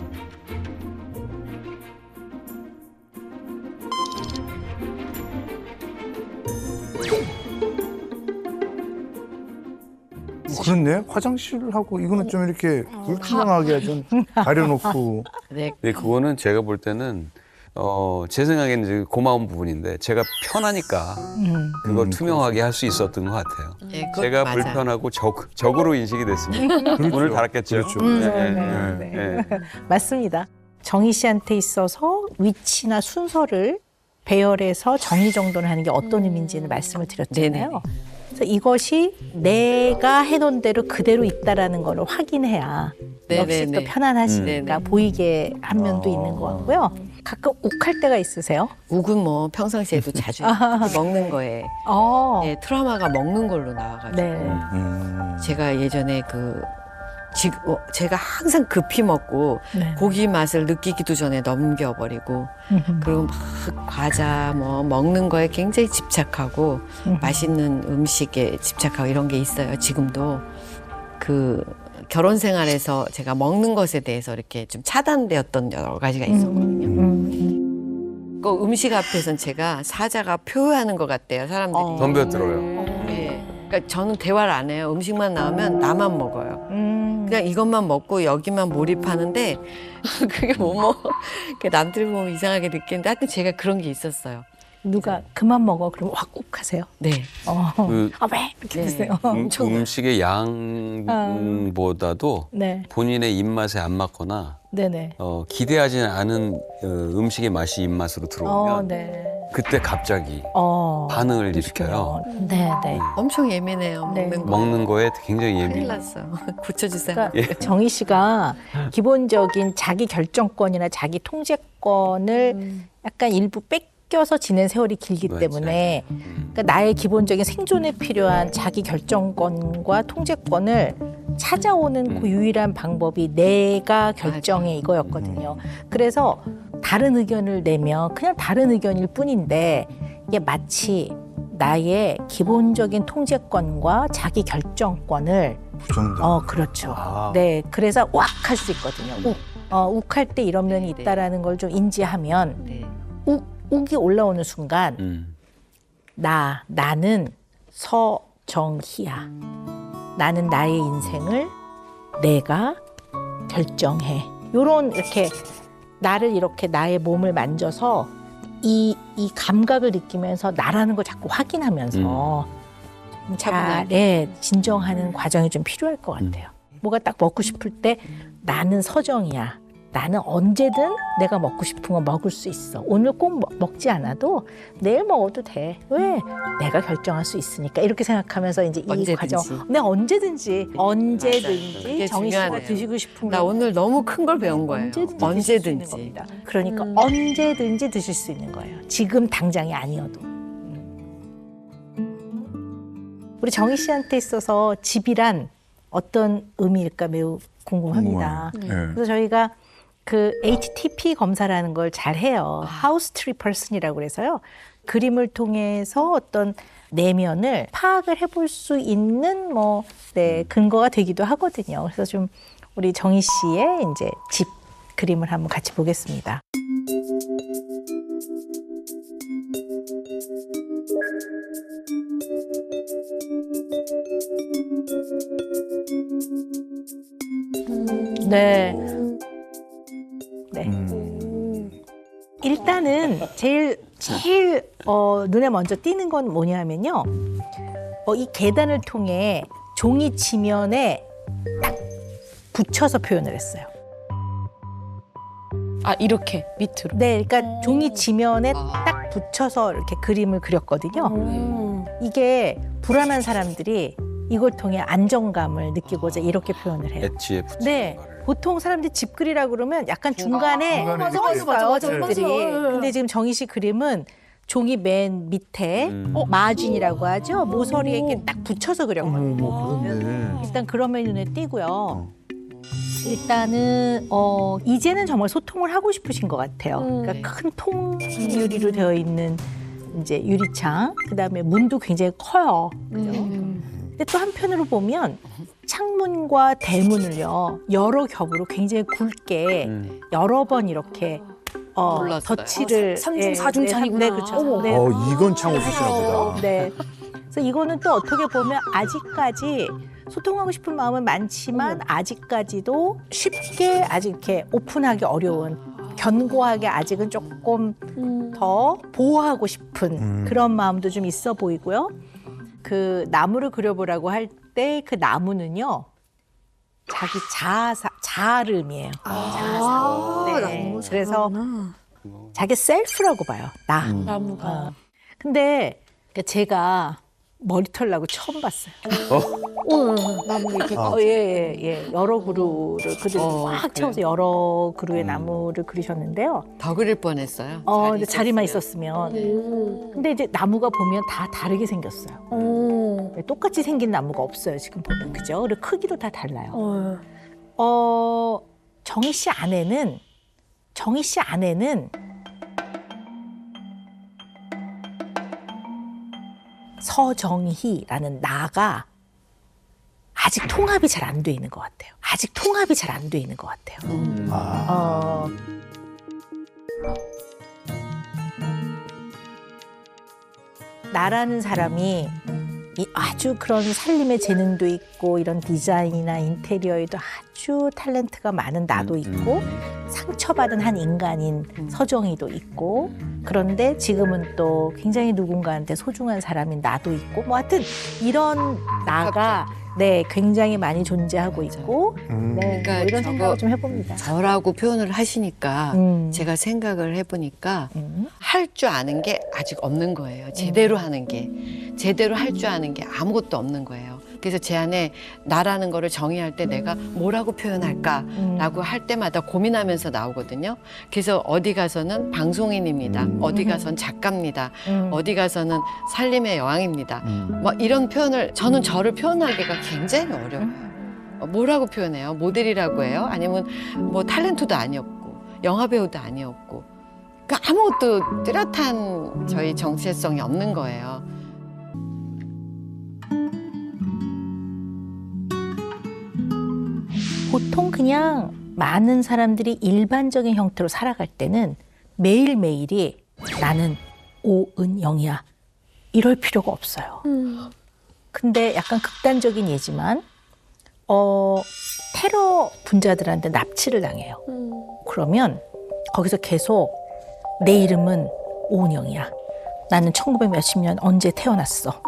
S3: 그렇네. 화장실하고 이거는 좀 이렇게 불투명하게 좀 가려놓고.
S1: 네.
S5: 근데 그거는 제가 볼 때는 제 생각에는 이제 고마운 부분인데 제가 편하니까 그걸 투명하게 할 수 있었던 것 같아요.
S1: 네, 그것도
S5: 제가
S1: 맞아.
S5: 불편하고 적으로 인식이 됐으면 문을 닫았겠죠.
S3: 그렇죠.
S5: 네.
S2: 맞습니다. 정희 씨한테 있어서 위치나 순서를 배열해서 정리정돈하는 게 어떤 의미인지는 말씀을 드렸잖아요.
S1: 네네네.
S2: 그래서 이것이 내가 해놓은 대로 그대로 있다라는 걸 확인해야 역시 또
S1: 네네네.
S2: 편안하시니까
S1: 네네.
S2: 보이게 한 면도 있는 것 같고요. 가끔 욱할 때가 있으세요?
S1: 욱은 뭐 평상시에도 자주 해요. 특히 먹는 거에 네, 트라우마가 먹는 걸로 나와가지고
S2: 네.
S1: 제가 예전에 제가 항상 급히 먹고
S2: 네.
S1: 고기 맛을 느끼기도 전에 넘겨버리고 그리고 막 과자 뭐 먹는 거에 굉장히 집착하고 맛있는 음식에 집착하고 이런 게 있어요. 지금도 그 결혼 생활에서 제가 먹는 것에 대해서 이렇게 좀 차단되었던 여러 가지가 있었거든요. 그 음식 앞에선 제가 사자가 표효하는 것 같대요, 사람들이.
S5: 덤벼들어요.
S1: 네. 그러니까 저는 대화를 안 해요. 음식만 나오면 나만 먹어요. 그냥 이것만 먹고 여기만 몰입하는,데 그게 못 먹어. 남들이 보면 이상하게 느끼는데 하여튼 제가 그런 게 있었어요.
S2: 누가 그만 먹어 그럼 확 욱하세요?
S1: 네.
S5: 그
S2: 왜 이렇게
S1: 네.
S2: 드세요?
S5: 음식의 양보다도
S2: 네,
S5: 본인의 입맛에 안 맞거나
S2: 네네.
S5: 기대하지 않은 음식의 맛이 입맛으로 들어오면
S2: 네.
S5: 그때 갑자기 반응을 일으켜요.
S2: 네네.
S1: 엄청 예민해요.
S2: 네.
S1: 먹는 거.
S5: 먹는 거에 굉장히
S1: 큰일
S5: 예민해요.
S1: 났어요. 고쳐주세요.
S2: 그러니까 정희 씨가 기본적인 자기 결정권이나 자기 통제권을 약간 일부 뺏겨서 지낸 세월이 길기
S5: 맞아요.
S2: 때문에 그러니까 나의 기본적인 생존에 필요한 자기 결정권과 통제권을 찾아오는 그 유일한 방법이 내가 결정해 이거였거든요. 그래서 다른 의견을 내면 그냥 다른 의견일 뿐인데 이게 마치 나의 기본적인 통제권과 자기 결정권을
S3: 부정다.
S2: 그렇죠.
S3: 아.
S2: 네, 그래서 욱 할 수 있거든요. 욱할 때 이런 면이 있다라는 걸 좀 인지하면
S1: 네.
S2: 욱이 올라오는 순간 나는 서정희야. 나는 나의 인생을 내가 결정해. 요런 이렇게 나를 이렇게 나의 몸을 만져서 이 감각을 느끼면서 나라는 걸 자꾸 확인하면서 잘 진정하는 과정이 좀 필요할 것 같아요. 뭐가 딱 먹고 싶을 때 나는 서정이야. 나는 언제든 내가 먹고 싶은 거 먹을 수 있어. 오늘 꼭 먹지 않아도 내일 먹어도 돼. 왜? 내가 결정할 수 있으니까. 이렇게 생각하면서 이제 이
S1: 언제든지.
S2: 과정. 네, 언제든지
S1: 그게
S2: 정희 씨가
S1: 중요하네요.
S2: 드시고 싶은
S1: 나
S2: 거
S1: 오늘 너무 큰 걸 배운 거예요.
S2: 언제든지 드실 수 있는 겁니다. 그러니까 언제든지 드실 수 있는 거예요. 지금 당장이 아니어도. 우리 정희 씨한테 있어서 집이란 어떤 의미일까 매우 궁금합니다.
S3: 네.
S2: 그래서 저희가 그 HTP 검사라는 걸 잘 해요. House Tree Person이라고 그래서요. 그림을 통해서 어떤 내면을 파악을 해볼 수 있는 근거가 되기도 하거든요. 그래서 좀 우리 정희 씨의 이제 집 그림을 한번 같이 보겠습니다. 네. 네. 일단은 제일 눈에 먼저 띄는 건 뭐냐면요. 이 계단을 통해 종이 지면에 딱 붙여서 표현을 했어요.
S6: 아 이렇게 밑으로.
S2: 네, 그러니까 종이 지면에 딱 붙여서 이렇게 그림을 그렸거든요. 이게 불안한 사람들이 이걸 통해 안정감을 느끼고자 이렇게 표현을 해요.
S5: 엣지에 붙이는
S2: 네.
S5: 거를.
S2: 보통 사람들이 집 그리라고 그러면 약간 중간에
S3: 중간에
S2: 서
S3: 이렇게.
S2: 있어요,
S4: 맞아.
S2: 집들이. 근데 지금 정희 씨 그림은 종이 맨 밑에 마진이라고 하죠. 모서리에 이렇게 딱 붙여서 그렸거든요.
S3: 그렇네.
S2: 일단 그런 면이 눈에 띄고요. 일단은 이제는 정말 소통을 하고 싶으신 것 같아요. 그러니까 큰 통 유리로 되어 있는 이제 유리창, 그다음에 문도 굉장히 커요. 그죠? 근데 또 한편으로 보면 창문과 대문을요 여러 겹으로 굉장히 굵게 여러 번 이렇게
S1: 몰랐어요.
S2: 덧칠을
S4: 3중 4중 창이구나.
S2: 네, 그렇죠.
S4: 어머.
S2: 네.
S3: 이건 창호 쓰시나 보다.
S2: 네. 그래서 이거는 또 어떻게 보면 아직까지 소통하고 싶은 마음은 많지만 아직까지도 쉽게 아직 이렇게 오픈하기 어려운 견고하게 아직은 조금 더 보호하고 싶은 그런 마음도 좀 있어 보이고요. 그 나무를 그려보라고 할 때 그 나무는요 자기 자아름이에요. 네. 그래서 자기 셀프라고 봐요. 나.
S6: 나무가.
S2: 근데 제가 머리털 나고 처음 봤어요.
S4: 나무 이렇게
S2: 예. 여러 그루를 그리고 꽉 채워서 여러 그루의 나무를 그리셨는데요.
S1: 더 그릴 뻔했어요.
S2: 근데 자리만 있었으면. 근데 이제 나무가 보면 다 다르게 생겼어요. 똑같이 생긴 나무가 없어요. 지금 보면 그죠? 그리고 크기도 다 달라요. 정희 씨 아내는 서정희라는 나가 아직 통합이 잘 안 돼 있는 것 같아요. 나라는 사람이 이 아주 그런 살림의 재능도 있고 이런 디자인이나 인테리어에도 아주 탤런트가 많은 나도 있고 상처받은 한 인간인 서정희도 있고 그런데 지금은 또 굉장히 누군가한테 소중한 사람인 나도 있고 뭐 하여튼 이런 나가 굉장히 많이 존재하고 있고
S1: 그러니까
S2: 뭐 이런
S1: 저거
S2: 생각을 좀 해봅니다.
S1: 저라고 표현을 하시니까 제가 생각을 해보니까 할 줄 아는 게 아직 없는 거예요. 제대로 하는 게. 제대로 할 줄 아는 게 아무것도 없는 거예요. 그래서 제 안에 나라는 거를 정의할 때 내가 뭐라고 표현할까라고 할 때마다 고민하면서 나오거든요. 그래서 어디 가서는 방송인입니다. 어디 가서는 작가입니다. 어디 가서는 살림의 여왕입니다. 막 이런 표현을 저는 저를 표현하기가 굉장히 어려워요. 뭐라고 표현해요? 모델이라고 해요? 아니면 뭐 탤런트도 아니었고 영화 배우도 아니었고 그러니까 아무것도 뚜렷한 저희 정체성이 없는 거예요.
S2: 보통 그냥 많은 사람들이 일반적인 형태로 살아갈 때는 매일매일이 나는 오은영이야 이럴 필요가 없어요. 근데 약간 극단적인 예지만 테러 분자들한테 납치를 당해요. 그러면 거기서 계속 내 이름은 오은영이야. 나는 1900 몇십 년 언제 태어났어.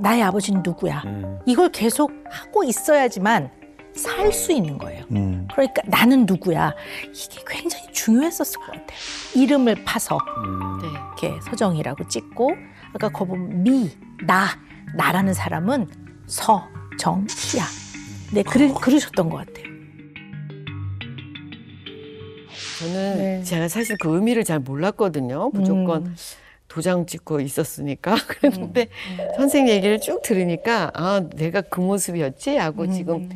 S2: 나의 아버지는 누구야. 이걸 계속 하고 있어야지만 살 수 있는 거예요. 그러니까 나는 누구야? 이게 굉장히 중요했었을 것 같아요. 이름을 파서
S1: 네.
S2: 이렇게 서정이라고 찍고 아까 거 보면 나라는 사람은 서정희야. 네, 그러셨던 것 같아요.
S1: 저는 제가 사실 그 의미를 잘 몰랐거든요. 무조건 도장 찍고 있었으니까. 그랬는데 선생님 얘기를 쭉 들으니까 아, 내가 그 모습이었지 하고 지금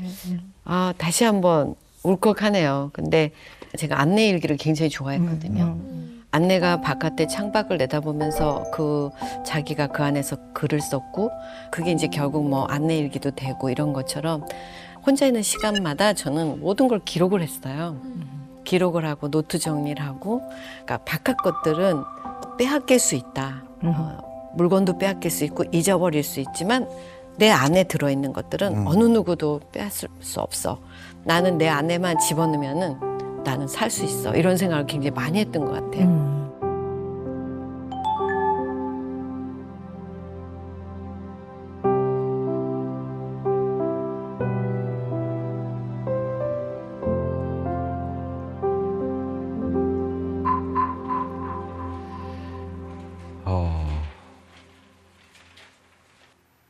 S1: 아, 다시 한번 울컥하네요. 근데 제가 안내 일기를 굉장히 좋아했거든요. 안내가 바깥에 창밖을 내다보면서 자기가 그 안에서 글을 썼고 그게 이제 결국 뭐 안내 일기도 되고 이런 것처럼 혼자 있는 시간마다 저는 모든 걸 기록을 했어요. 기록을 하고 노트 정리를 하고 그러니까 바깥 것들은 빼앗길 수 있다. 물건도 빼앗길 수 있고 잊어버릴 수 있지만 내 안에 들어있는 것들은 어느 누구도 빼앗을 수 없어. 나는 내 안에만 집어넣으면은 나는 살 수 있어. 이런 생각을 굉장히 많이 했던 것 같아요.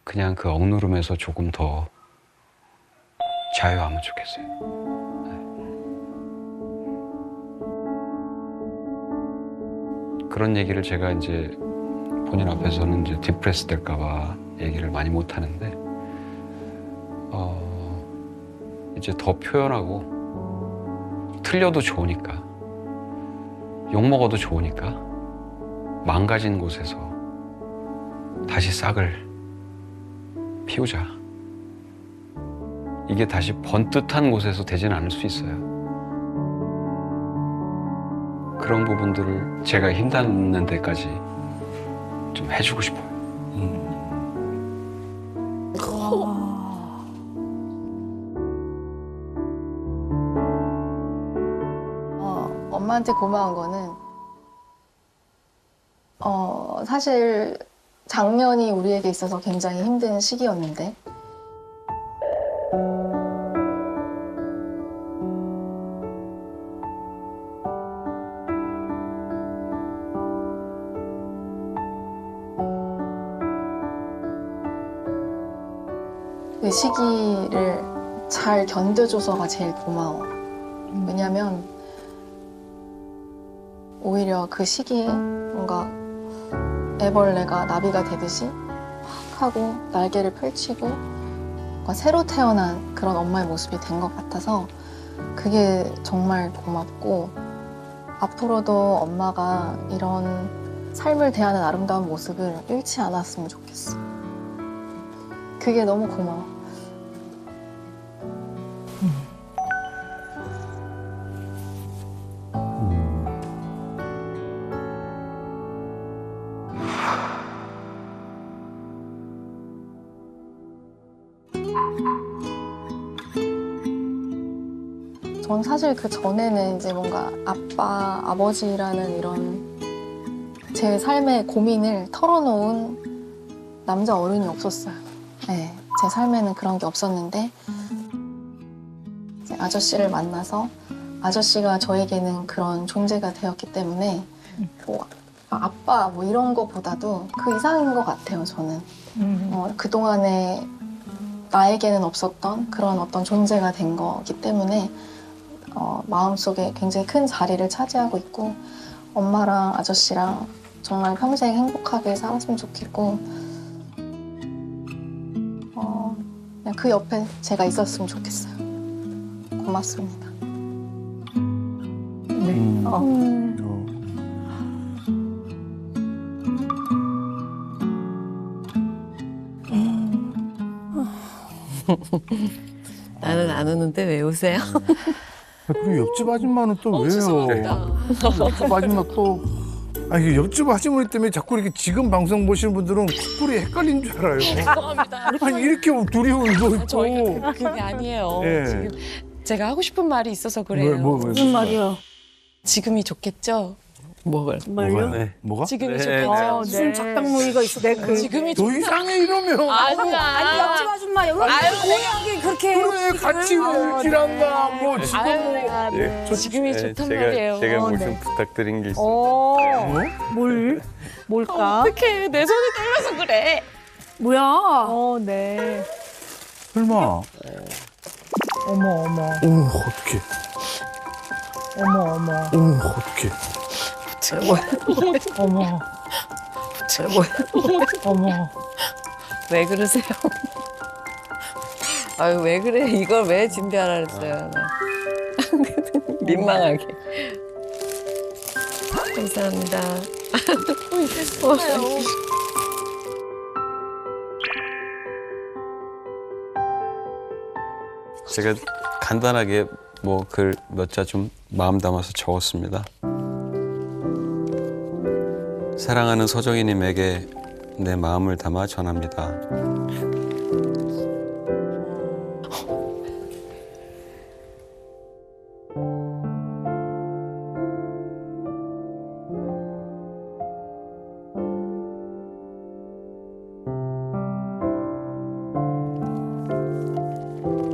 S5: 그냥 그 억누름에서 조금 더 자유하면 좋겠어요. 네. 그런 얘기를 제가 이제 본인 앞에서는 이제 디프레스 될까봐 얘기를 많이 못 하는데, 이제 더 표현하고 틀려도 좋으니까, 욕 먹어도 좋으니까 망가진 곳에서 다시 싹을 피우자. 이게 다시 번듯한 곳에서 되지는 않을 수 있어요. 그런 부분들을 제가 힘닿는 데까지 좀 해주고 싶어요.
S7: 엄마한테 고마운 거는 사실 작년이 우리에게 있어서 굉장히 힘든 시기였는데 그 시기를 잘 견뎌줘서가 제일 고마워. 왜냐면 오히려 그 시기에 뭔가 애벌레가 나비가 되듯이 확 하고 날개를 펼치고 뭔가 새로 태어난 그런 엄마의 모습이 된 것 같아서 그게 정말 고맙고 앞으로도 엄마가 이런 삶을 대하는 아름다운 모습을 잃지 않았으면 좋겠어. 그게 너무 고마워. 전 사실 그 전에는 이제 뭔가 아빠, 아버지라는 이런 제 삶의 고민을 털어놓은 남자 어른이 없었어요. 네, 제 삶에는 그런 게 없었는데 이제 아저씨를 만나서 아저씨가 저에게는 그런 존재가 되었기 때문에 뭐 아빠 뭐 이런 거보다도 그 이상인 것 같아요, 저는. 그동안에 나에게는 없었던 그런 어떤 존재가 된 거기 때문에 마음속에 굉장히 큰 자리를 차지하고 있고 엄마랑 아저씨랑 정말 평생 행복하게 살았으면 좋겠고 그냥 그 옆에 제가 있었으면 좋겠어요. 고맙습니다.
S1: 나는 안 우는데 왜 우세요?
S3: 그리고 옆집 아줌마는 또 왜요? 옆집 아줌마 또 아니 옆집 아주머니 때문에 자꾸 이렇게 지금 방송 보시는 분들은 커플이 헷갈린 줄 알아요.
S6: 죄송합니다.
S3: 아니 이렇게 둘이 울고 있고.
S6: 저희가 그게 아니에요.
S3: 예.
S6: 지금 제가 하고 싶은 말이 있어서 그래요.
S3: 무슨
S4: 말이요?
S6: 지금이 좋겠죠?
S1: 뭐가?
S3: 네. 뭐가?
S6: 지금이
S5: 네,
S6: 좋겠죠.
S4: 무슨 작당무늬가 있어? 그
S6: 지금이
S3: 더 이상해 이러면.
S6: 아니야.
S4: 아니 옆집 아줌마 여기 고양이 그렇게
S3: 그래 같이 일한다. 뭐 지금
S6: 아유,
S3: 뭐. 저
S6: 지금이 좋단 말이에요.
S5: 제가
S4: 어,
S5: 무슨
S4: 네.
S5: 부탁드린 게 있어요.
S2: 뭘까?
S6: 어떡해. 내 손이 떨려서 그래.
S4: 뭐야?
S2: 네.
S3: 설마.
S2: 어머.
S3: 어떡해.
S2: 어머.
S3: 어떡해.
S2: 어머. 어머.
S1: 왜 그러세요? 아유 왜 그래? 이걸 왜 준비하라 그랬어요? 나. 민망하게. 감사합니다.
S5: 제가 간단하게 뭐 글 몇 자 좀 마음 담아서 적었습니다. 사랑하는 서정희님에게 내 마음을 담아 전합니다.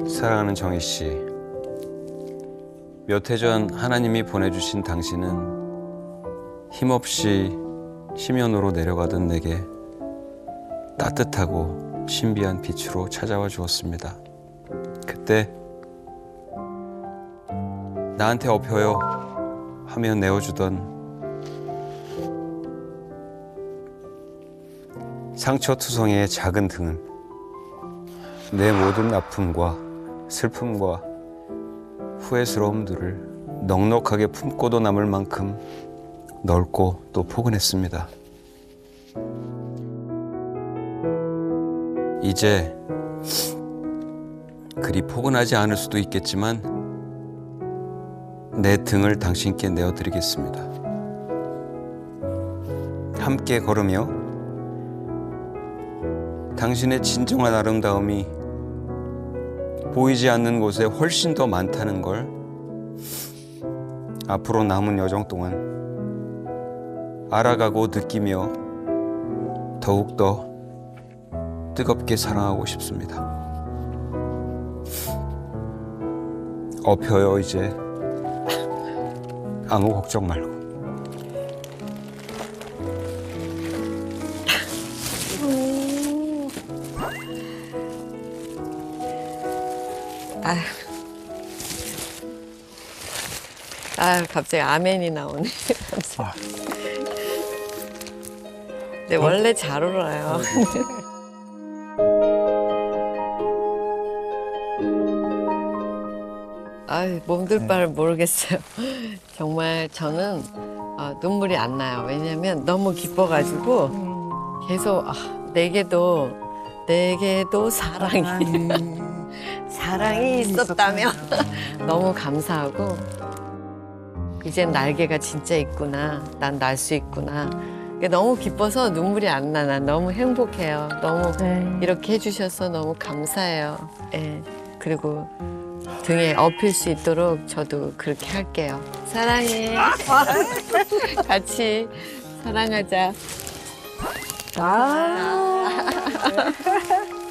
S5: 사랑하는 정희 씨, 몇 해 전 하나님이 보내주신 당신은 힘없이 심연으로 내려가던 내게 따뜻하고 신비한 빛으로 찾아와 주었습니다. 그때 나한테 업혀요 하며 내어주던 상처투성이의 작은 등은 내 모든 아픔과 슬픔과 후회스러움들을 넉넉하게 품고도 남을 만큼 넓고 또 포근했습니다. 이제 그리 포근하지 않을 수도 있겠지만 내 등을 당신께 내어드리겠습니다. 함께 걸으며 당신의 진정한 아름다움이 보이지 않는 곳에 훨씬 더 많다는 걸 앞으로 남은 여정 동안 알아가고 느끼며 더욱더 뜨겁게 사랑하고 싶습니다. 업혀요 이제. 아무 걱정 말고.
S1: 아유 갑자기 아멘이 나오네. 네 원래 잘 울어요. 아유 몸둘 바를 모르겠어요. 정말 저는 눈물이 안 나요. 왜냐면 너무 기뻐가지고 계속 내게도 사랑이 있었다면 너무 감사하고 이젠 날개가 진짜 있구나. 난 날 수 있구나. 너무 기뻐서 눈물이 안 나. 난 너무 행복해요. 너무 이렇게 해주셔서 너무 감사해요. 예. 그리고 등에 업힐 수 있도록 저도 그렇게 할게요. 사랑해. 같이 사랑하자.